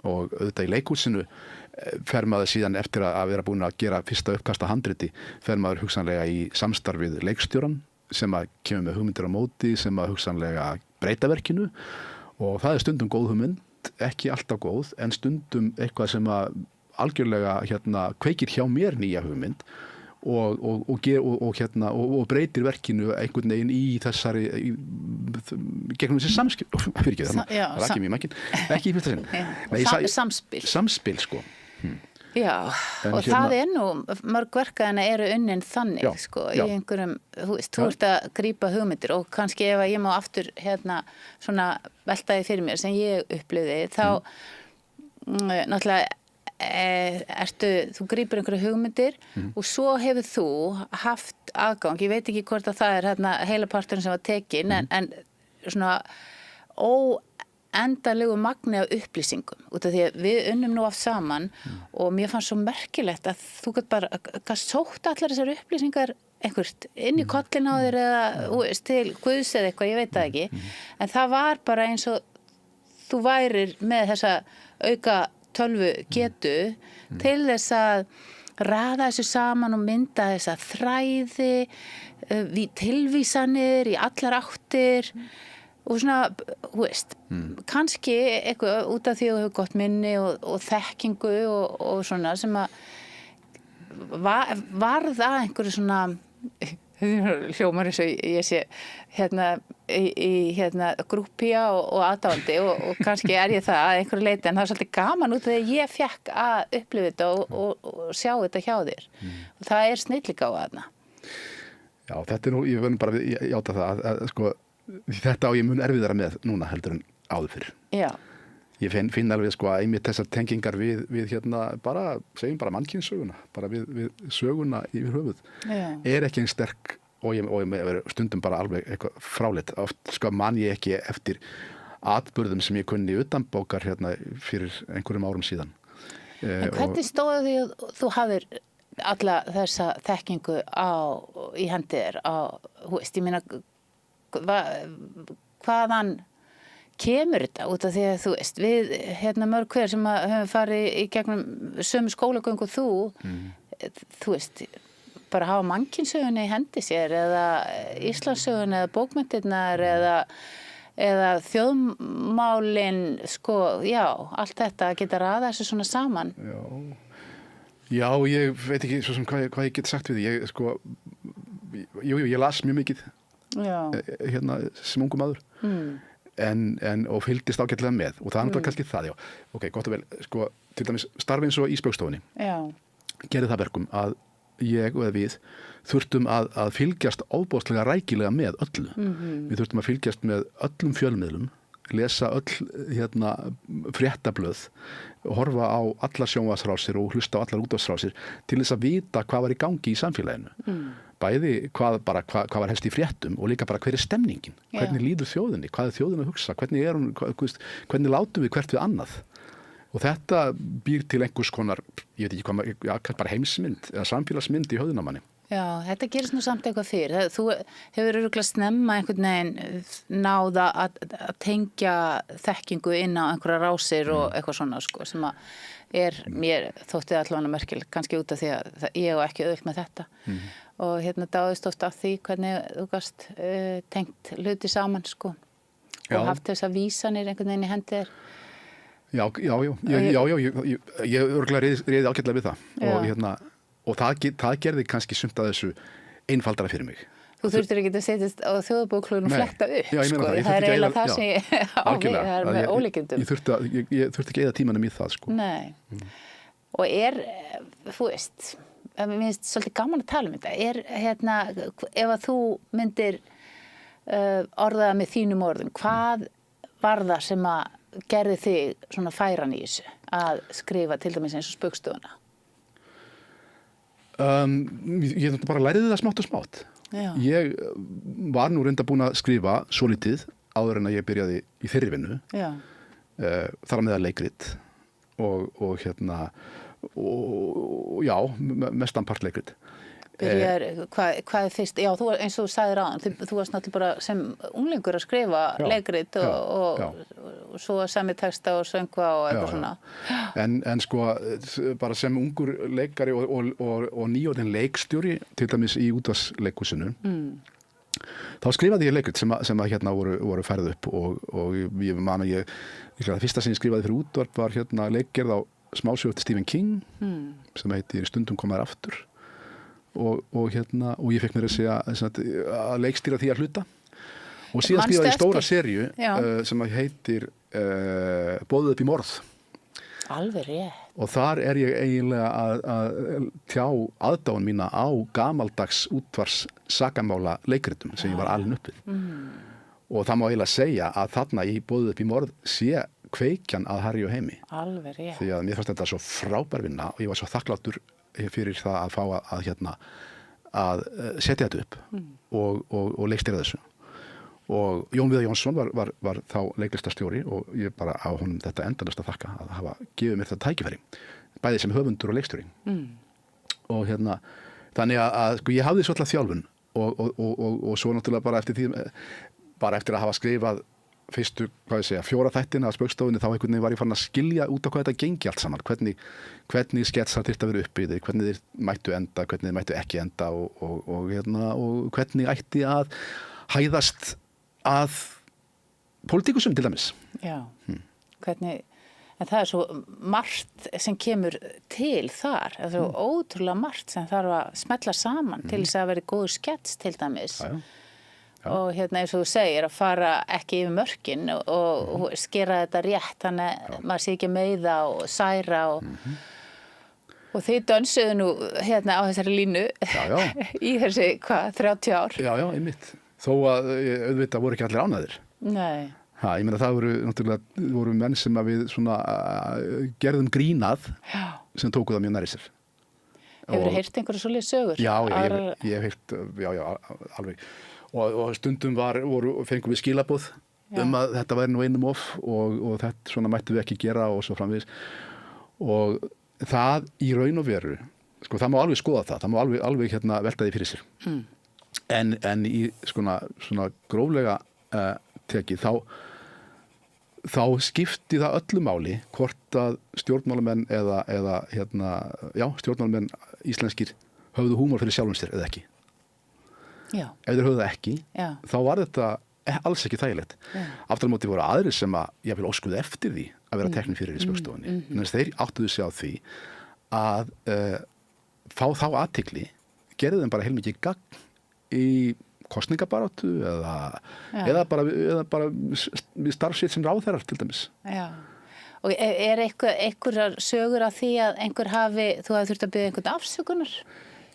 og auðvitað í leikhúsinu fer maður síðan eftir að vera búin að gera fyrsta uppkasta handriti, fer maður hugsanlega í samstarfið leikstjóran sem að kemur með hugmyndir á móti, sem að hugsanlega breyta verkinu og það stundum góð hugmynd, ekki alltaf góð, en stundum eitthvað sem að algjörlega kveikir hjá mér nýja hugmynd og breytir verkinu einhvern veginn í þessari gegnum þessi samskil fyrir ekki það er ekki mjög makkin ekki í fyrsta sinn samspil sko Já, og það nú mörg verkaðina eru unnin þannig sko, í einhverjum, þú ert að grípa hugmyndir og kannski ef ég má aftur svona veltaði fyrir mér sem ég upplifði þá náttúrulega þú grípur einhverju hugmyndir og svo hefur þú haft aðgang, ég veit ekki hvort að það heila parturinn sem var tekin en svona óendalegu magni af upplýsingum út af því að við unnum nú oft saman og mér fannst svo merkilegt að þú gætt sótt allar þessar upplýsingar einhvert inn í kollin á þér eða til Guðs eða eitthvað, ég veit það ekki en það var bara eins og þú værir með þessa auka tölvu getu til þess að raða þessu saman og mynda þessa þræði, tilvísanir í allar áttir og svona, kannski eitthvað út af því að þú hefur gott minni og þekkingu og svona sem að var það einhverju svona hljómar eins og ég sé í grúppía og aðdáandi og kannski ég það að einhverju leyti en það svolítið gaman út af því að ég fekk að upplifa þetta og sjá þetta hjá þér og það snilligáfa þarna. Já, þetta nú, ég verður bara að játa það að sko, þetta á ég mun erfiðara með núna heldur en áður fyrir. Já. Ég finn alveg sko að einmitt þessar tengingar við segjum bara mannkynssöguna, bara við söguna yfir höfuð, ekki eins sterk og ég stundum bara alveg eitthvað fráleitt. Oft sko man ég ekki eftir atburðum sem ég kunni utanbókar fyrir einhverjum árum síðan. En hvernig stóðu því að þú hafðir alla þessa þekkingu í hendi þér ég meina hvaðan kemur þetta út af því að þú við mörg hver sem höfum farið í gegnum sömu skólagöngu þú bara hafa mannkynssögunni í hendi sér eða Íslandssögunni eða bókmenntirnar eða þjóðmálin sko, já, allt þetta geta raða þessu svona saman. Já, ég veit ekki svo sem hvað ég get sagt við því. Ég las mjög mikið sem ungu maður. Og fylgdist ágætlega með og það kannski það, já. Ok, gott og vel, sko, til dæmis starfi eins og í Spaugstofunni gerði það verkum að ég og við þurftum að fylgjast ofboðslega rækilega með öllu. Við þurftum að fylgjast með öllum fjölmiðlum, lesa öll fréttablöð, horfa á allar sjónvarpsrásir og hlusta á allar útvarpsrásir til þess að vita hvað var í gangi í samfélaginu. Bæði hvað var helst í fréttum og líka bara hver stemningin, hvernig líður þjóðinni, hvað þjóðin að hugsa, hvernig látum við hvert við annað. Og þetta býr til einhvers konar, ég veit ekki hvað, bara heimsmynd eða samfélagsmynd í höfðun á manni. Já, þetta gerist nú samt eitthvað fyrir. Þú hefur örugglega snemma einhvern veginn náða að tengja þekkingu inn á einhverja rásir og eitthvað svona, sko, sem að mér þótti allavega merkilegt, kannski út af því að ég og ekki auðvitað með þetta. Og dáðist oft af því hvernig þú gast tengt hluti saman, sko, og haft þessar vísanir einhvern veginn í hendi þér. Já, ég örugglega réði ágætlega við það og það gerði kannski sumt að þessu einfaldara fyrir mig. Þú þurftir ekki að setjast á þjóðarbókhlöðun og fletta upp, sko. Það er eiginlega það sem ég á við, það er með ólíkindum. Ég þurfti ekki eyða tímanum í það, sko. Nei. Og þú veist, mér finnst svolítið gaman að tala um þetta. Ef að þú myndir orðaða með þínum orðum, hvað var það sem að gerði þig svona færan í þessu að skrifa til dæmis eins og Spaugstofuna? Ég bara læriði það smátt og smátt. Já. Ég var nú reynda búin að skrifa svolítið áður en að ég byrjaði í þeirri vinnu. Já. Þar á meðal leikrit og já, mestan part leikrit. Hvað fyrst, já, eins og þú sagðir áðan, þú varst náttúrulega bara sem unglingur að skrifa leikrit og svo samið texta og söngva og eitthvað svona. En sko, bara sem ungur leikari og nýorðinn leikstjóri, til dæmis í útvarpsleikhúsinu, þá skrifaði ég leikrit sem að voru færð upp og ég man að það fyrsta sem ég skrifaði fyrir útvarp var leikgerð á smásögu eftir Stephen King, sem heitir Stundum koma þær aftur. Og ég fekk mér að segja að leikstýra því að hluta og síðan skrifaði ég stóra seríu sem heitir Boðið upp í morð. Alveg rétt. Og þar ég eiginlega að tjá aðdáun mína á gamaldags útvars sakamála leikritum sem ég var alinn uppið. Og það má eiginlega segja að þarna í Boðið upp í morð sé kveikjan að Harry og Heimi. Alveg rétt. Því að mér fannst þetta svo frábær vinna og ég var svo þakklátur fyrir það að fá að setja þetta upp og leikstýra þessu og Jón Viðar Jónsson var þá leiklistastjóri og ég bara á honum þetta endalaust að þakka að hafa gefið mér þetta tækifæri, bæði sem höfundur og leikstjóri. Og þannig að sko, ég hafði svolítið þjálfun og svo náttúrulega bara eftir að hafa skrifað fyrstu, 4 þættina af Spaugstofunni, þá einhvern veginn var ég farin að skilja út á hvað þetta gengi allt saman, hvernig sketsar þyrfti að vera upp í þig, hvernig þeir mættu enda, hvernig þeir mættu ekki enda og hvernig ætti að hæðast að pólitíkusum til dæmis. Já, hvernig, en það svo margt sem kemur til þar, það svo ótrúlega margt sem þarf að smetla saman til þess að vera góður skets til dæmis. Já. Og eins og þú segir að fara ekki yfir mörkin og skera þetta rétt, þannig að maður sé ekki meiða og særa og þið dönsuðu nú á þessari línu í þessi, 30 ár? Já, einmitt. Þó að auðvitað voru ekki allir ánægðir. Nei. Ég meina það voru menn sem að við svona gerðum grínað sem tóku það mjög nærri sér. Hefurðu heyrt einhverju svoleiðis sögur? Já, ég hef heyrt, alveg. Og stundum fengum við skilaboð að þetta væri nú einum of og þetta svona mættum við ekki gera og svo framvegis. Og það í raun og veru, sko það má alveg skoða það má alveg velta því fyrir sér. En í svona gróflega tekið þá skipti það öllu máli hvort að stjórnmálamenn eða stjórnmálamenn íslenskir höfðu húmor fyrir sjálfum sér eða ekki. Já. Ef þeir höfðu það ekki, þá var þetta alls ekki þægilegt. Aftur á móti voru aðrir sem að ég vil óskuðu eftir því að vera teknir fyrir í Spaugstofunni. En þeir áttuðu sig á því að fá þá athygli gerði þeim bara heilmikið gagn í kosningabaráttu eða bara starfsitt sem ráðherrar til dæmis. Já. Og einhverjar sögur af því að þú hafi þurft að biðja einhvern afsökunar?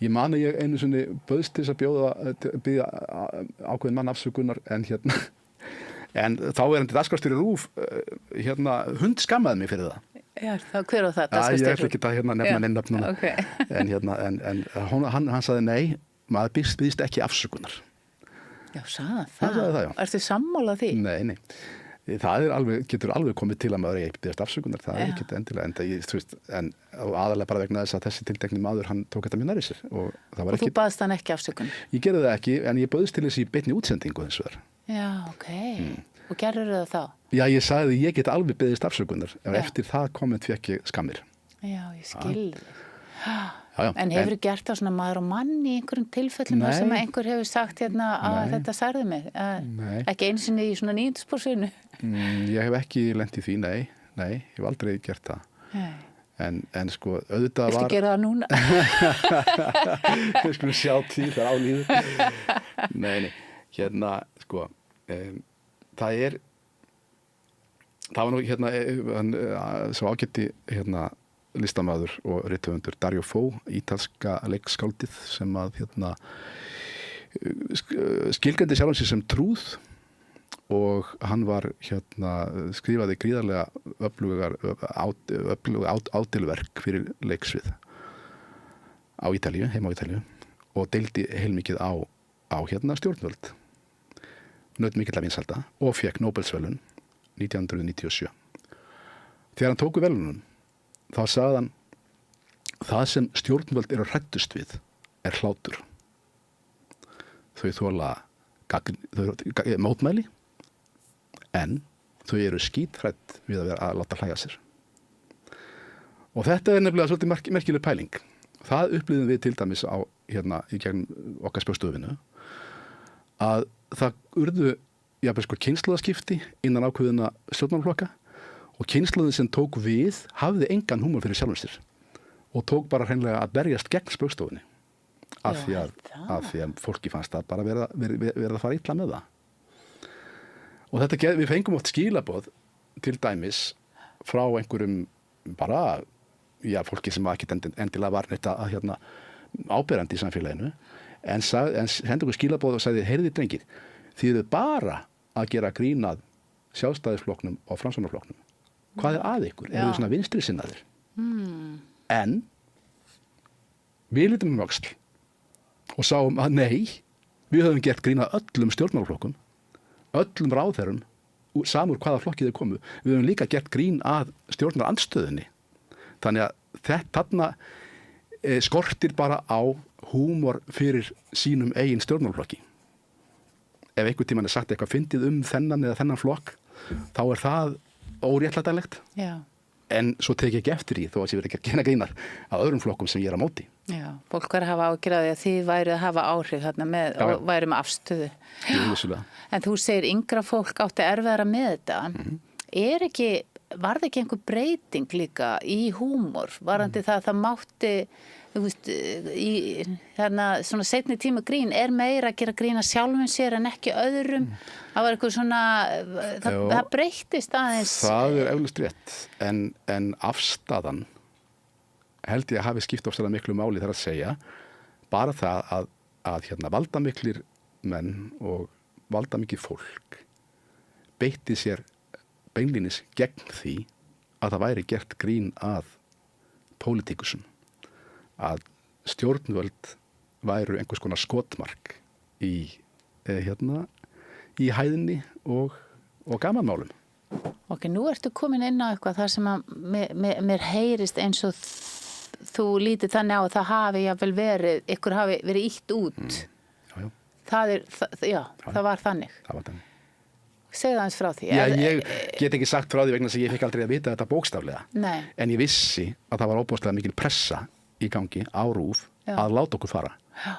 Ég man að ég einu sinni bauðst til að biðja ákveðin mann afsökunar en þá dagskrárstjóri RÚV hund skammaði mig fyrir það. Já, hver var það? Ég ætla ekki að nefna neinn nöfn núna. Okay. En hann sagði nei, maður biðst ekki afsökunar. Já, sagði það? Já. Ertu sammála því? Nei. Það getur alveg komið til að maður eigi biðjast afsökunar, það ekki endilega, en aðalega bara vegna þess að þessi tiltekni maður, hann tók þetta mjög nærri sér. Og þú baðst hann ekki afsökunar? Ég gerði það ekki, en ég bauðst til þess í beinni útsendingu hins vegar. Já, ok. Og gerðirðu það þá? Já, ég sagði ég get alveg biðjast afsökunar, ef eftir það komið fékk ég skammir. Já, ég skil þig. En hefur þú gert það svona maður og mann í einhverjum tilfellum sem einhver hefur sagt að þetta særði mig? Ekki einu sinni í svona 9. sporsinu? Ég hef ekki lent í því, nei, ég hef aldrei gert það. En sko, auðvitað var... Viltu gera það núna? Við skulum sjá því, það er álíður. Nei, sko, það var nú svo ágætti listamaður og rithöfundur Dario Fo, ítalska leikskáldið sem að skilgreindi sjálfan sig sem trúð og hann var skrifaði gríðarlega öfluga ádilverk fyrir leiksvið á Ítalíu, heima á Ítalíu og deildi heilmikið á stjórnvöld, naut mikill af vinsælda og fékk Nóbelsverðlaun 1997. Þegar hann tóku verðlaunum þá sagði hann, það sem stjórnvöld eru hræddust við er hlátur. Þau þola mótmæli, en þau eru skítrædd við að láta hlæja sér. Og þetta er nefnilega svolítið merkileg pæling. Það upplýðum við til dæmis í gegnum okkar Spaugstofuna, að það urðu kynslóðaskipti innan ákveðina stjórnmálaflokka og kynslóðin sem tók við hafði engan húmor fyrir sjálfum sér og tók bara hreinlega að berjast gegn Spaugstofunni af því að fólki fannst það bara verið að fara illa með það. Og við fengum oft skilaboð til dæmis frá einhverjum bara, fólki sem ekki endilega var neitt að áberandi í samfélaginu en sendi okkur skilaboð og sagði, heyrðu drengir, þið eru bara að gera grínað Sjálfstæðisflokknum og Framsóknarflokknum. Hvað er að ykkur? Eru þið svona vinstri sinnaðir? En við litum öxl og sáum að nei, við höfum gert grínað öllum stjórnmálaflokkum öllum ráðherrum samur hvaða flokkið þeir komu. Við höfum líka gert grín að stjórnarandstöðunni. Þannig að þarna skortir bara á húmor fyrir sínum eigin stjórnmálaflokki. Ef einhvern tímann sagt eitthvað fyndið þennan eða þennan flokk, þá það óréttlætanlegt. Já. En svo tek ég ekki eftir því, þó að ég verið ekki að gera grínar að öðrum flokkum sem ég á móti. Já, fólk að hafa ágjörð að þið væru að hafa áhrif þarna með og væru með afstöðu. Jú, en þú segir yngra fólk átti erfiðara með þetta. Var það ekki einhver breyting líka í húmor? Varandi það að það mátti, þú veist, í þarna svona seinni tíma grín meira að gera grín að sjálfum sér en ekki öðrum. Það var eitthvað svona, það breyttist aðeins. Það eflaust rétt, en afstaðan held ég að hafi skipt ofsalega miklu máli þar að segja, bara það að valdamiklir menn og valdamikið fólk beitti sér beinlínis gegn því að það væri gert grín að pólitíkusum, að stjórnvöld væru einhvers konar skotmark í hæðinni og gamanmálum. Ok, nú ertu komin inn á eitthvað þar sem að mér heyrist eins og þú lítið þannig á að það hafi jafnvel ykkur hafi verið ýtt út. Já. Það var þannig. Það var þannig. Segðu aðeins frá því. Já, ég get ekki sagt frá því vegna þess að ég fikk aldrei að vita þetta bókstaflega. Nei. En ég vissi að það var óbúslega mikil pressa í gangi á RÚV að láta okkur fara.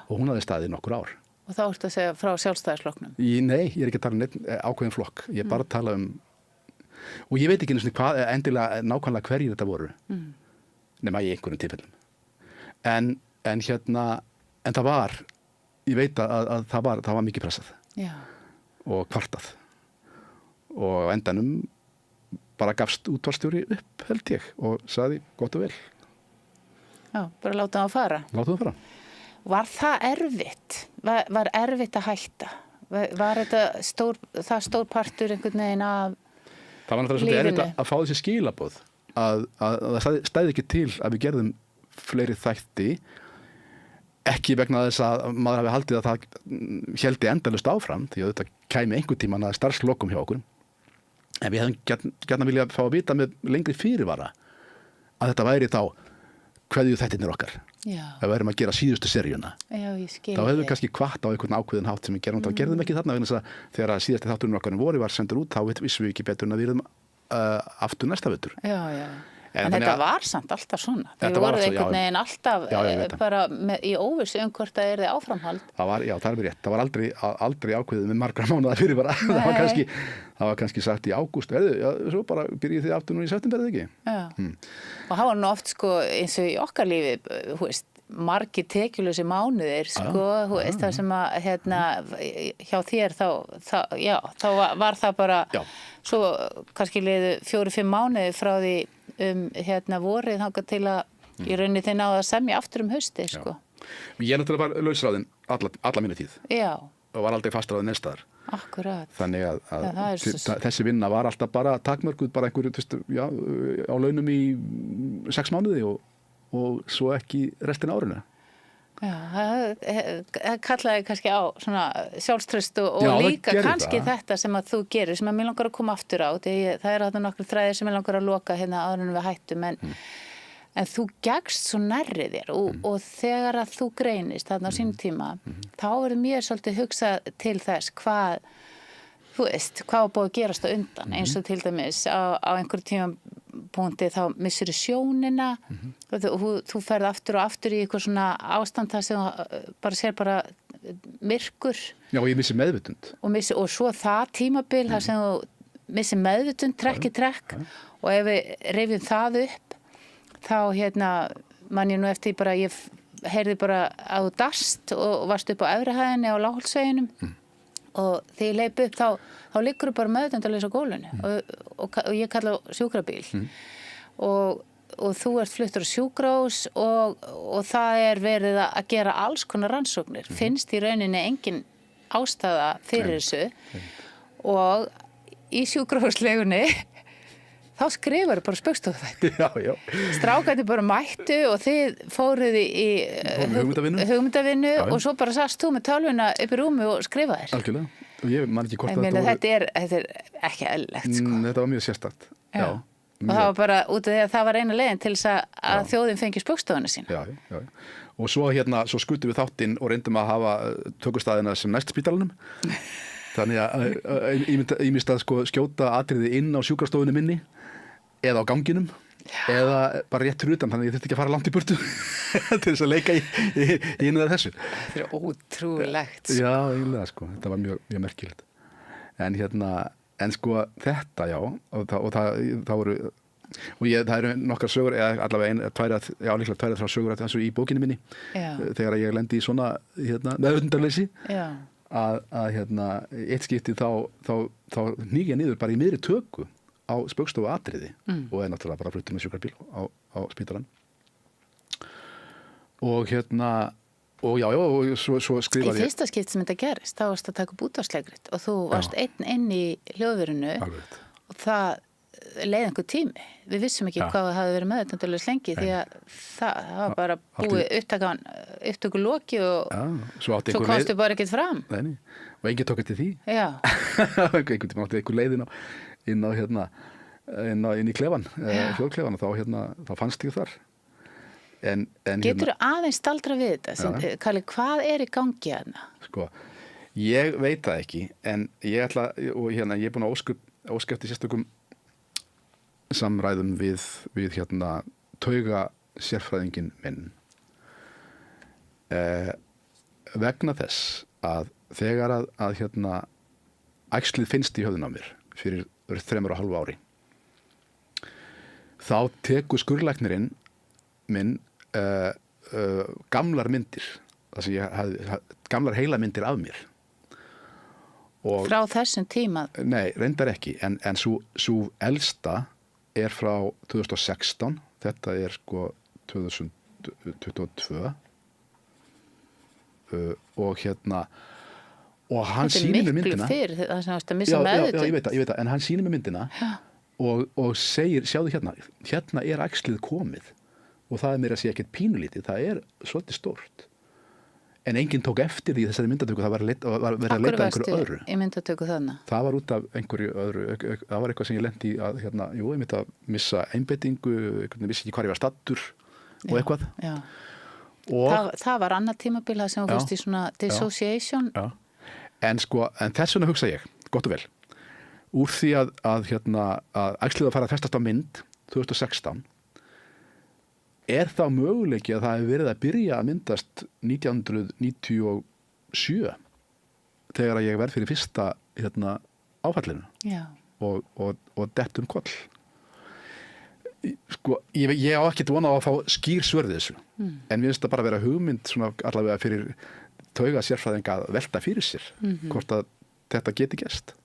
Og hún hafði staðið nokkur ár. Og þá ertu að segja frá Sjálfstæðisflokknum? Nei, ég ekki að tala um ákveðin flokk. Ég bara að tala og ég veit ekki hvað endilega nákvæmlega hverjir þetta voru. Nema í einhverjum tilfellum. En það var, ég veit að það var mikið pressað. Já. Og kvartað. Og á endanum bara gafst útvarpsstjóri upp, held ég, og sagði gott og vel. Já, bara láta það að fara. Láta það að fara. Var það erfitt? Var erfitt að hætta? Var þetta það stór partur einhvern veginn af lífinu? Það var náttúrulega erfitt að fá þessi skilaboð að það stæði ekki til að við gerðum fleiri þætti, ekki vegna þess að maður hafi haldið að það héldi endalaust áfram, því að þetta kæmi einhvern tímann að starfslokum hjá okkur. En við hefum gjarnan viljað fá að vita með lengri fyrirvara að þetta væri þá kveðju þættirnir okkar. Já. Ef við erum að gera síðustu seríuna. Já, ég skil. Þá hefum við kannski hvatt á einhvern ákveðin hátt sem við gerum. Það gerðum ekki þarna vegna þess að þegar síðasti þátturinn okkar var sendur út, þá vissum við ekki betur en að við erum aftur næsta vetur. Já. En þetta var samt alltaf svona. Þeir voru einhvern veginn alltaf bara í óvissu hvort það yrði áframhald. Það er rétt. Það var aldrei ákveðið með margra mánuða fyrirvara. Það var kannski sagt í ágúst. Svo bara byrjið þið aftur nú í september, eða ekki? Já. Og það var nú oft eins og í okkar lífi, margir tekjuleysi mánuðir, það sem að hjá þér þá var það bara, svo kannski liðu 4-5 mánuði frá því vorið þangað til að í rauninni þið náðu að semja aftur hausti, Ég náttúrulega var lausráðinn alla mína tíð. Já. Og var aldrei fastráðinn neins staðar. Akkurat. Þannig að þessi vinna var alltaf bara takmörkuð, bara einhverju, á launum í 6 mánuði og svo ekki restina árinu. Já, það kallaði kannski á svona sjálfstraust og líka kannski þetta sem að þú gerir, sem að mér langar að koma aftur á. Það eru þarna nokkur þræðir sem mér langar að loka áður en við hættum, en þú gekkst svo nærri þér og þegar að þú greinist þarna á sínum tíma, þá verður mér svolítið hugsað til þess hvað var búið að gerast á undan, eins og til dæmis á einhverjum tímapunkti þá missir sjónina og þú ferð aftur og aftur í eitthvað svona ástand þar sem bara sér bara myrkur. Já, og ég missi meðvitund. Og svo það tímabil þar sem þú missi meðvitund trekk í trekk og ef við reyfjum það upp þá man ég nú eftir bara, ég heyrði bara að þú dast og varst upp á Efrihæðinni á Lághólsveginum og þegar ég leypi upp þá liggur þú bara meðvitundalaus á gólfinu og ég kalla sjúkrabíl og þú ert fluttur á sjúkrahús og það verið að gera alls konar rannsóknir. Finnst í rauninni engin ástæða fyrir þessu og í sjúkrahúslegunni þá skrifar þau bara spaugstofuþætti. Já. Strákarnir bara mættu og þið fóruð í hugmyndavinnu og svo bara sast þú með tölvuna upp í rúmi og skrifaðir. Algjörlega. ég man ekki hvort Ég meina, þetta er ekki eðlilegt, sko. Þetta var mjög sérstakt. Já. Og það var bara út af því að það var eina leiðin til þess að þjóðin fengi spjókstofuna sín. Já. Og svo svo skutum við þáttinn og reyndum að hafa tökustæðina sem næst spítalanum. Þannig að ég myndi að sko skjóta atriði inn á sjúkrastofunni minni eða á ganginum eða bara rétt fyrir utan, þannig að ég þurfti ekki að fara langt í burtu til þess að leika í einu eða þessu. Þetta er ótrúlegt. Já, eiginlega sko, þetta var mjög merkilegt. En sko þetta, já, og það voru, og það eru nokkar sögur, eða allavega líklega tvær frá sögur eins og í bókinni minni, þegar ég lendi í svona meðvitundarleysi, að eitt skipti þá hníg ég niður bara í miðri töku á spjókstofu atriði og náttúrulega bara fluttur með sjúkrabíl á spítalann. Og og svo skrifaði ég. Í fyrsta skipt sem þetta gerist, þá varst að taka upp útvarpsleikrit og þú varst einn inn í hljóðverinu og það leið einhver tími. Við vissum ekki hvað það hafi verið meðvitundarlaus lengi því að það var bara búið upptöku loki og svo komstu bara ekkert fram. Nei, og enginn tók eftir því. Já. Einhvern tímann átti einhver leið inn í klefan, hljóðklefan og þá fannst ég þar. Geturðu aðeins staldra við þetta? Kalli, hvað er í gangi hérna? Sko, ég veit það ekki, en ég ætla, og ég er búin að óska eftir sérstökum samræðum við tauga sérfræðingin minn. Vegna þess að þegar að æxlið finnst í höfðun á mér fyrir 3,5 ári, þá tekur skurðlæknirinn minn gamlar myndir, þar sem ég hafði gamlar heilamyndir af mér. Og, frá þessum tíma? Nei, reyndar ekki, en sú elsta er frá 2016, þetta er sko 2022 og hann sýnir mér myndina. Þetta er miklu fyrr, það sem varst að missa meðvitund. Já, ég veit það, en hann sýnir mér myndina og segir, sjáðu hérna er æxlið komið. Og það er mér að sé ekkert pínulítið, það er svolítið stórt. En enginn tók eftir því þessari myndatöku, það var verið að leita einhverju öðru. Í myndatöku þannig? Það var út af einhverju öðru, það var eitthvað sem ég lendi í að, ég myndi að missa einbeitingu, ég vissi ekki hvar ég var staddur og eitthvað. Já. Og það var annað tímabil sem þú fórst í svona dissociation. Já. En þess vegna hugsa ég, gott og vel, úr því að æxlið að fara að festast á mynd 2016, er þá möguleiki að það hefur verið að byrja að myndast 1997 þegar að ég verð fyrir fyrsta áfallinu og dett koll. Sko, ég á ekkert vona á að fá skýr svör þessu, en mér finnst það bara að vera hugmynd svona allavega fyrir tauga sérfræðinga að velta fyrir sér hvort að þetta geti gerst.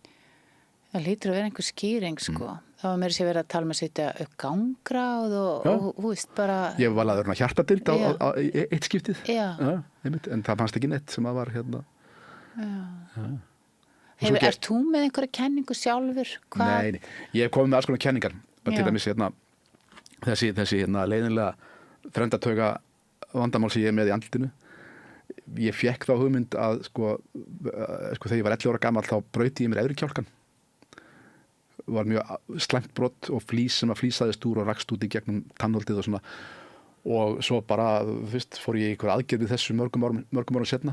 Það lítur að vera einhver skýring, sko. Það var meira sér verið að tala með að setja upp gangráð og þú veist bara... Ég var laður hjartadild á eitt skiptið. Já. En það fannst ekki neitt sem að var Ert þú með einhverja kenningu sjálfur? Nei, ég hef komið með alls konar kenningar. Bara til dæmis þessi leiðinlega þrendatauga vandamál sem ég er með í andlitinu. Ég fékk þá hugmynd að þegar ég var 11 ára gamall þá brauti ég mér efri kjálkan. Var mjög slæmt brott og flís sem að flísaðist úr og rakst út í gegnum tannholdið og svona. Og svo bara, fyrst fór ég í einhver aðgerð við þessu mörgum árum setna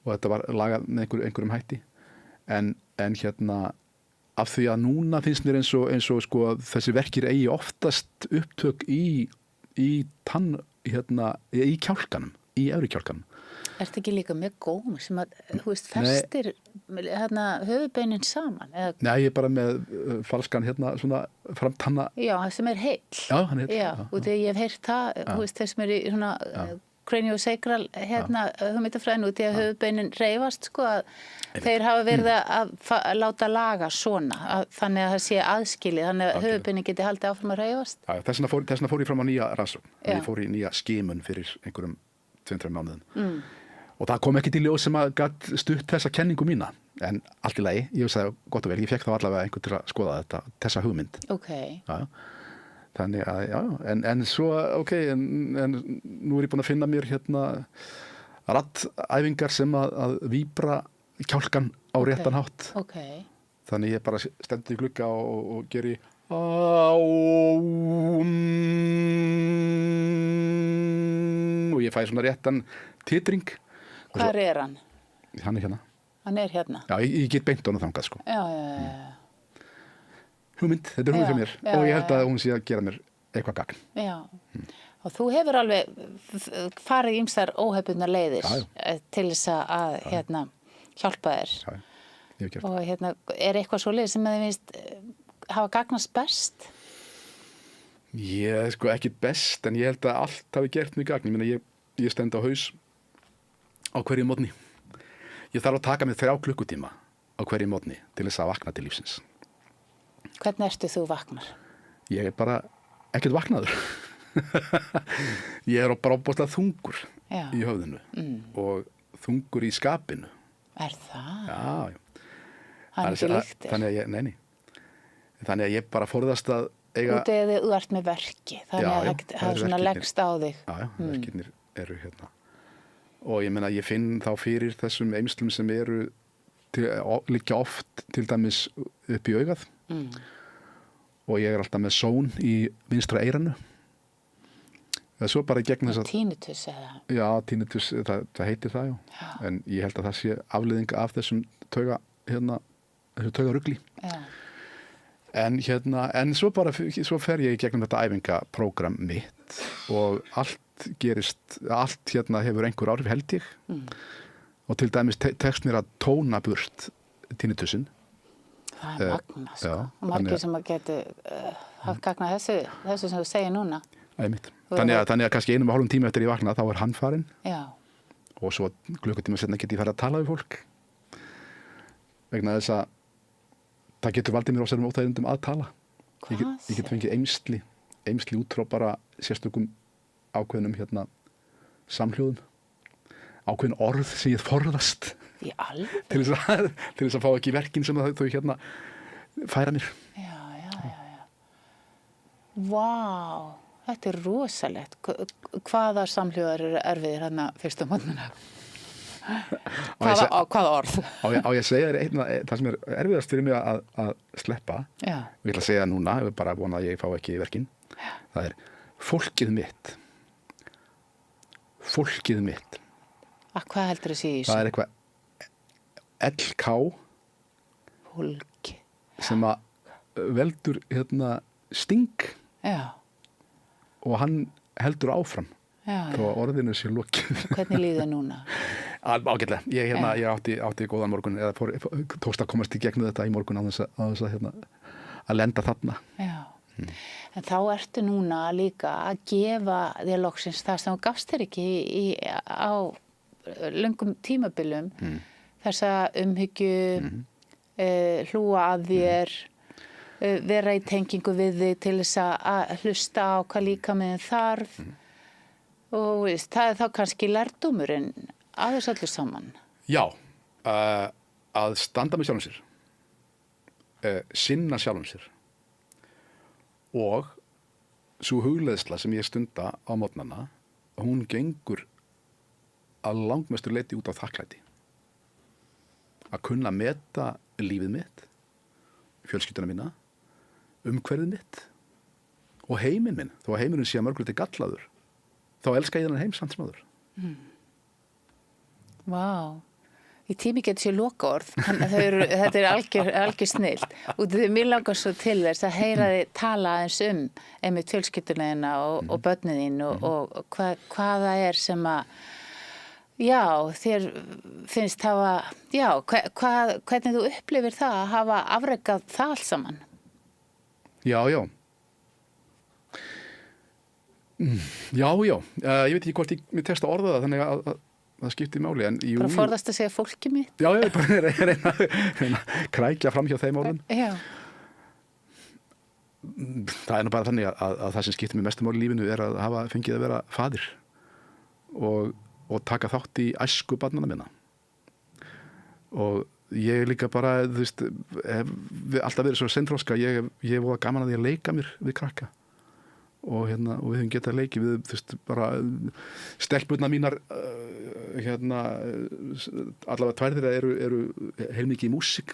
og þetta var lagað með einhverjum hætti. En af því að núna finnst mér eins og þessi verkir eigi oftast upptök í í kjálkanum, í efri kjálkanum. Ertu ekki líka með góm sem að, þú veist, festir höfuðbeinin saman? Eða... Nei, ég er bara með falskan svona framtanna. Já, það sem er heill. Já, hann er heill. Já, og þegar ég hef heyrt það, þú veist, þeir sem eru í svona craniosacral hugmyndafræðin út í að höfuðbeinin reyfast, að þeir hafa verið að láta laga svona, þannig að það sé aðskilið, þannig að höfuðbeinin geti haldið áfram að reyfast. Já, þess vegna fór ég fram á nýja rannsókn. Ég fór í nýja skimun fyrir einhverjum 2-3 mánuðum. Og það kom ekki til ljós sem að gat stutt þessa kenningu mína. En allt í lagi, ég sagði gott og vel, ég fekk þá allavega einhvern til að skoða þessa hugmynd. Ok. Já, þannig að, en svo, en nú er ég búin að finna mér raddæfingar sem að víbra kjálkan á réttan hátt. Ok. Þannig ég bara stendur í glugga og geri og ég fæ svona réttan titring. Hvar er hann? Hann er hérna. Hann er hérna. Já, ég get beint honum þangað, sko. Já. Hugmynd, þetta er hugmynd fyrir mér Já, og ég já, held að hún sé að gera mér eitthvað gagn. Já. Og þú hefur alveg farið ýmsar óhefbundnar leiðir til þess að hérna hjálpa þér. Já, ég hef gert. Og hérna, er eitthvað svo leið sem þið finnst hafa gagnast best? Ég sko ekki best, en ég held að allt hafi gert mig gagn. Ég meina, ég stend á haus á hverju morgni. Ég þarf að taka mig 3 klukkutíma á hverju morgni til þess að vakna til lífsins. Hvernig ertu þú vaknar? Ég er bara ekkert vaknaður. Ég er bara óbúslega þungur í höfðinu og þungur í skapinu. Er það? Já. Það er ekki líkt þér. Þannig að ég bara forðast að eiga... Út eða þú ert með verki, þannig að það svona leggst á þig. Já, verkirnir eru hérna. Og ég meina, ég finn þá fyrir þessum eymslum sem eru liggja oft til dæmis upp í augað. Og ég er alltaf með són í vinstra eyranu. Það er svo bara gegn þess að... Tinnitus eða? Já, tinnitus, það heitir það, já. En ég held að það sé afleiðing af þessum taugarugli. Já. En svo fer ég í gegnum þetta æfingaprógram mitt og allt hefur einhver áhrif, held ég. Og til dæmis tekst mér að tóna burt tinnitusin. Það er magna, sko. Og margir sem að geti haft gagna þessu sem þú segir núna. Einmitt. Þannig að kannski 1,5 tíma eftir ég vakna þá er hann farinn. Já. Og svo klukkutíma seinna get ég farið að tala við fólk. Vegna þess að það getur valdið mér ósærum óþægindum að tala. Ég get fengið eymsli út frá bara sérstökum ákveðnum samhljóðum. Ákveðin orð sem ég forðast. Í alveg? Til þess að fá ekki verkin sem þau færa mér. Já. Vá, þetta er rosalegt. Hvaða samhljóðar eru erfiðir hérna fyrstu morgunina? Hvaða orð? Á ég að segja þér það sem er erfiðast fyrir mig að sleppa. Já. Og ég ætla að segja það núna, ég vil bara vona að ég fá ekki verkin. Það er fólkið mitt. Fólkið mitt. Hvað heldur þú sé í þessu? Það er eitthvað LK fólki sem að veldur sting. Já. Og hann heldur áfram. Þó að orðinu sé lokið. Hvernig líður núna? Ágætlega. Ég átti góðan morgun eða tókst að komast í gegnum þetta í morgun á þess að lenda þarna. Já. En þá ertu núna líka að gefa þér loksins það sem þú gafst þér ekki á löngum tímabilum. Þessa umhyggju, hlúa að þér, vera í tengingu við þig til þess að hlusta á hvað líkaminn þarf. Og það er þá kannski lærdómurinn að þessu öllu saman. Já, að standa með sjálfum sér, sinna sjálfum sér og svo hugleiðsla sem ég stunda á morgnana, hún gengur að langmestu leyti út á þakklæti. Að kunna meta lífið mitt, fjölskylduna mína, umhverfið mitt og heiminn minn, þó að heimurinn sé að mörgleiti gallaður. Þá elska ég þennan heim samt sem áður. Vá. Í tími getur sér lokaorð. Þetta er algjör snillt. Og mér langar svo til þess að heyra þið tala aðeins einmitt fjölskylduna þína og börnin þín og hvað það er sem að þér finnst hafa, hvernig þú upplifir það að hafa afrekað það allt saman? Já. Já. Ég veit ekki hvort ég mér tekst að orða það, þannig að það skiptir máli. Bara forðast að segja fólkið mitt? Já, ég bara reyna að krækja fram hjá þeim orðum. Já. Það er nú bara þannig að það sem skiptir mér mestu máli í lífinu er að hafa fengið að vera faðir og taka þátt í æsku barnanna minna. Og ég líka bara, hef alltaf verið svo seinþroska, ég voru gaman að ég leika mér við krakka. og við höfum getað leikið við, þú veist, bara stelpurnar mínar allavega tvær þeirra eru heilmikið í músík.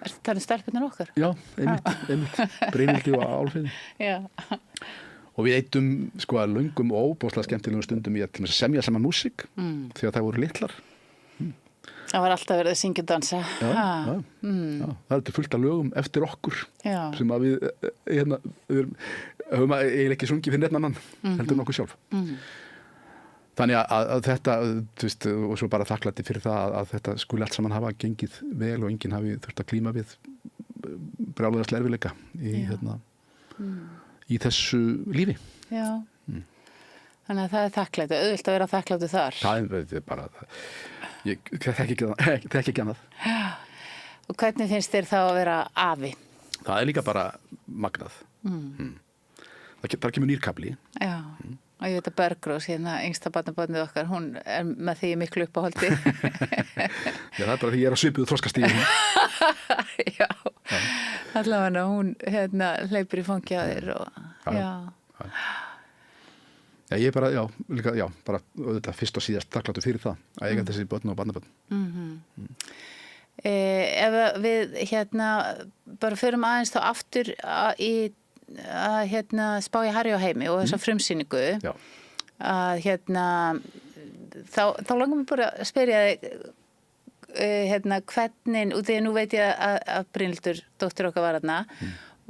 Er þetta stelpurnar okkar? Já, einmitt Brynhildi og Álfheiði. Já. Og við eyddum sko að löngum og óbóðslega skemmtilegum stundum í að semja saman músík þegar það voru litlar. Það var alltaf verið að syngja og dansa. Já, það er fullt af lögum eftir okkur sem að við höfum eiginlega ekki sungið fyrir neitt annan heldur en okkur sjálf. Þannig að þetta, þú veist, og svo bara þakklæti fyrir það að þetta skuli allt saman hafa gengið vel og enginn hafi þurft að glíma við brjálæðislega erfiðleika í þessu lífi. Já. Þannig að það er þakklæti, auðvilt að vera þakklæti þar. Það er bara, ég þekki ekki annað. Og hvernig finnst þér þá að vera afi? Það er líka bara magnað. Það kemur nýr kafli. Já, og ég veit að Bergrós, yngsta barnabörnið okkar, hún er með því miklu uppáhaldi. Já, það er bara því ég er á svipuðu þroskastíðum. Já, allavega hún hleypur í fangi að þér og Já, ég er bara, bara auðvitað fyrst og síðast þakklátur fyrir það að eiga þessi börn og barnabörn. Ef við bara förum aðeins þá aftur í að spá í Harry og Heimi og þessa frumsýningu að þá langar mér bara að spyrja þig hvernig, og því nú veit ég að Brynhildur dóttir okkar var þarna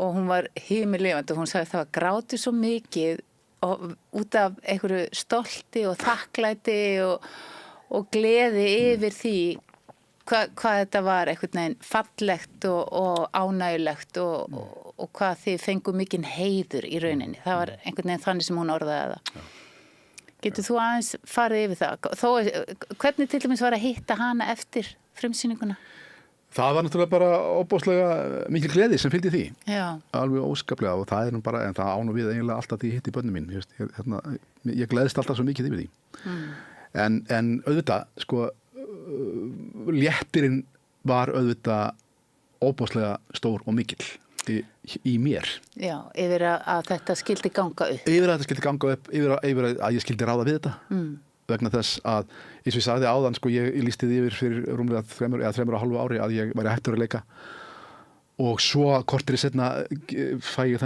og hún var himinlifandi og hún sagði að það var grátið svo mikið og út af einhverju stolti og þakklæti og gleði yfir því hvað þetta var einhvern veginn fallegt og ánægulegt og hvað þið fengu mikinn heiður í rauninni. Það var einhvern veginn þannig sem hún orðaði það. Getur þú aðeins farið yfir það? Hvernig til dæmis var að hitta hana eftir frumsýninguna? Það var náttúrulega bara óbóðslega mikil gleði sem fylgdi því. Já. Alveg óskaplega og það er nú bara, en það án og við eiginlega alltaf því hitti börnum mín. Ég gleðist alltaf svo mikið yfir því. En auðvitað, sko, léttirinn var auðvitað óbóðslega stór og mikill í mér. Já, yfir að þetta skildi ganga upp. Yfir að þetta skildi ganga upp, yfir að ég skildi ráða við þetta. Vegna þess að, eins og ég sagði áðan, sko, ég lýsti því yfir fyrir rúmlega 3,5 ári að ég væri hættur að leika og svo korteri seinna fæ ég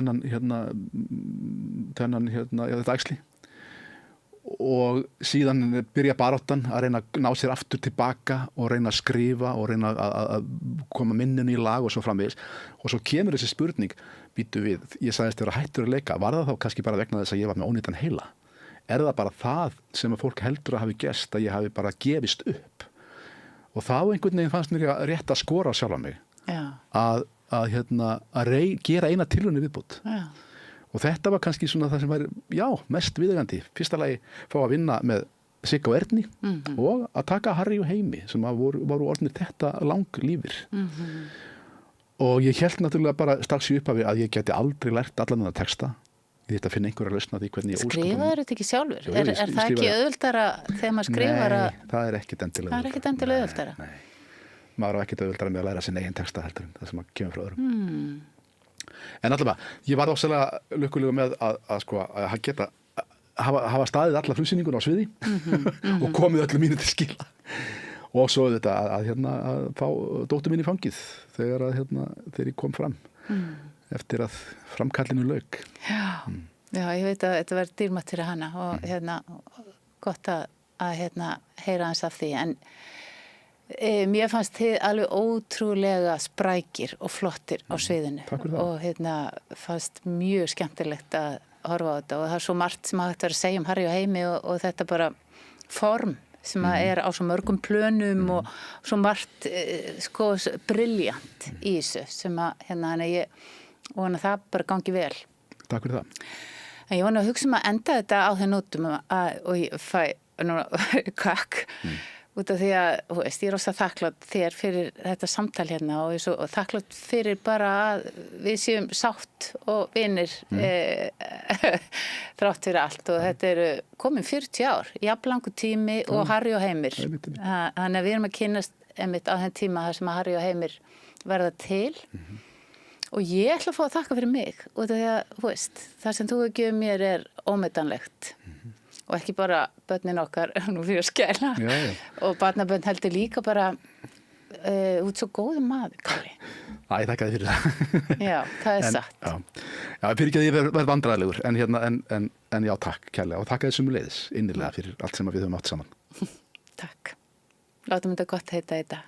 þetta æxli og síðan byrja baráttan að reyna að ná sér aftur tilbaka og reyna að skrifa og reyna að koma minninu í lag og svo framvegis og svo kemur þessi spurning, býtu við, ég sagðist vera hættur að leika, var það þá kannski bara vegna þess að ég var með ónýtan heila? Er það bara það sem að fólk heldur að hafi gerst að ég hafi bara gefist upp og þá einhvern veginn fannst mér rétt að skora sjálf á mig að gera eina tilraun í viðbót og þetta var kannski svona það sem var mest viðeigandi, fyrsta lagi fá að vinna með Sigga og Erni og að taka Harry og Heimi sem voru orðnir þetta langlífir og ég hélt náttúrulega bara strax í upphafi að ég geti aldrei lært allan þennan texta. Ég þetta finna einhverja lausn á því hvernig ég Skrifaður þetta ekki sjálfur? Er það ekki auðveldara þegar maður skrifar að... Nei, það er ekkit endilega auðveldara. Það er ekkit endilega auðveldara? Nei, maður er ekkit auðveldara með að læra sin eigin texta heldur en það sem maður kemur frá öðrum. En allavega, ég var ofsalega lukkulegur með að geta hafa staðið alla frumsýningun á sviði og komið öllu mínu til skila. Og svo þetta að fá dóttur mín í fangið þegar ég kom fram. Eftir að framkallinu lauk. Já, ég veit að þetta verður dýrmætt fyrir hana og gott að heyra hans af því. En mér fannst þið alveg ótrúlega sprækir og flottir á sviðinu. Takk fyrir það. Og fannst mjög skemmtilegt að horfa á þetta og það er svo margt sem hægt verið að segja Harry og Heimi og þetta bara form sem er á svo mörgum plönum og svo margt briljant í þessu sem að ég og það bara gangi vel. Takk fyrir það. En ég var að hugsa að enda þetta á þeim nótum og ég fæ kakk út af því að ég er ósað þakklátt þér fyrir þetta samtal og ég svo þakklátt fyrir bara að við séum sátt og vinir þrátt fyrir allt og þetta eru komin 40 ár, jafnlangur tími og Harry og Heimir. Þannig að við erum að kynnast einmitt á þeim tíma þar sem að Harry og Heimir verða til Og ég ætla að fá að þakka fyrir mig og það sem þú hefur gefið mér er ómetanlegt og ekki bara börnin okkar nú fyrir að skæla og barnabörn heldur líka bara út svo góðum maður, Kalli. Æ, þakka þið fyrir það. Já, það er satt. Já, fyrir ekki að ég verð vandræðilegur en já, takk kærlega og takk að þessum leiðis innilega fyrir allt sem við höfum átt saman. Takk. Látum þetta gott heita þetta.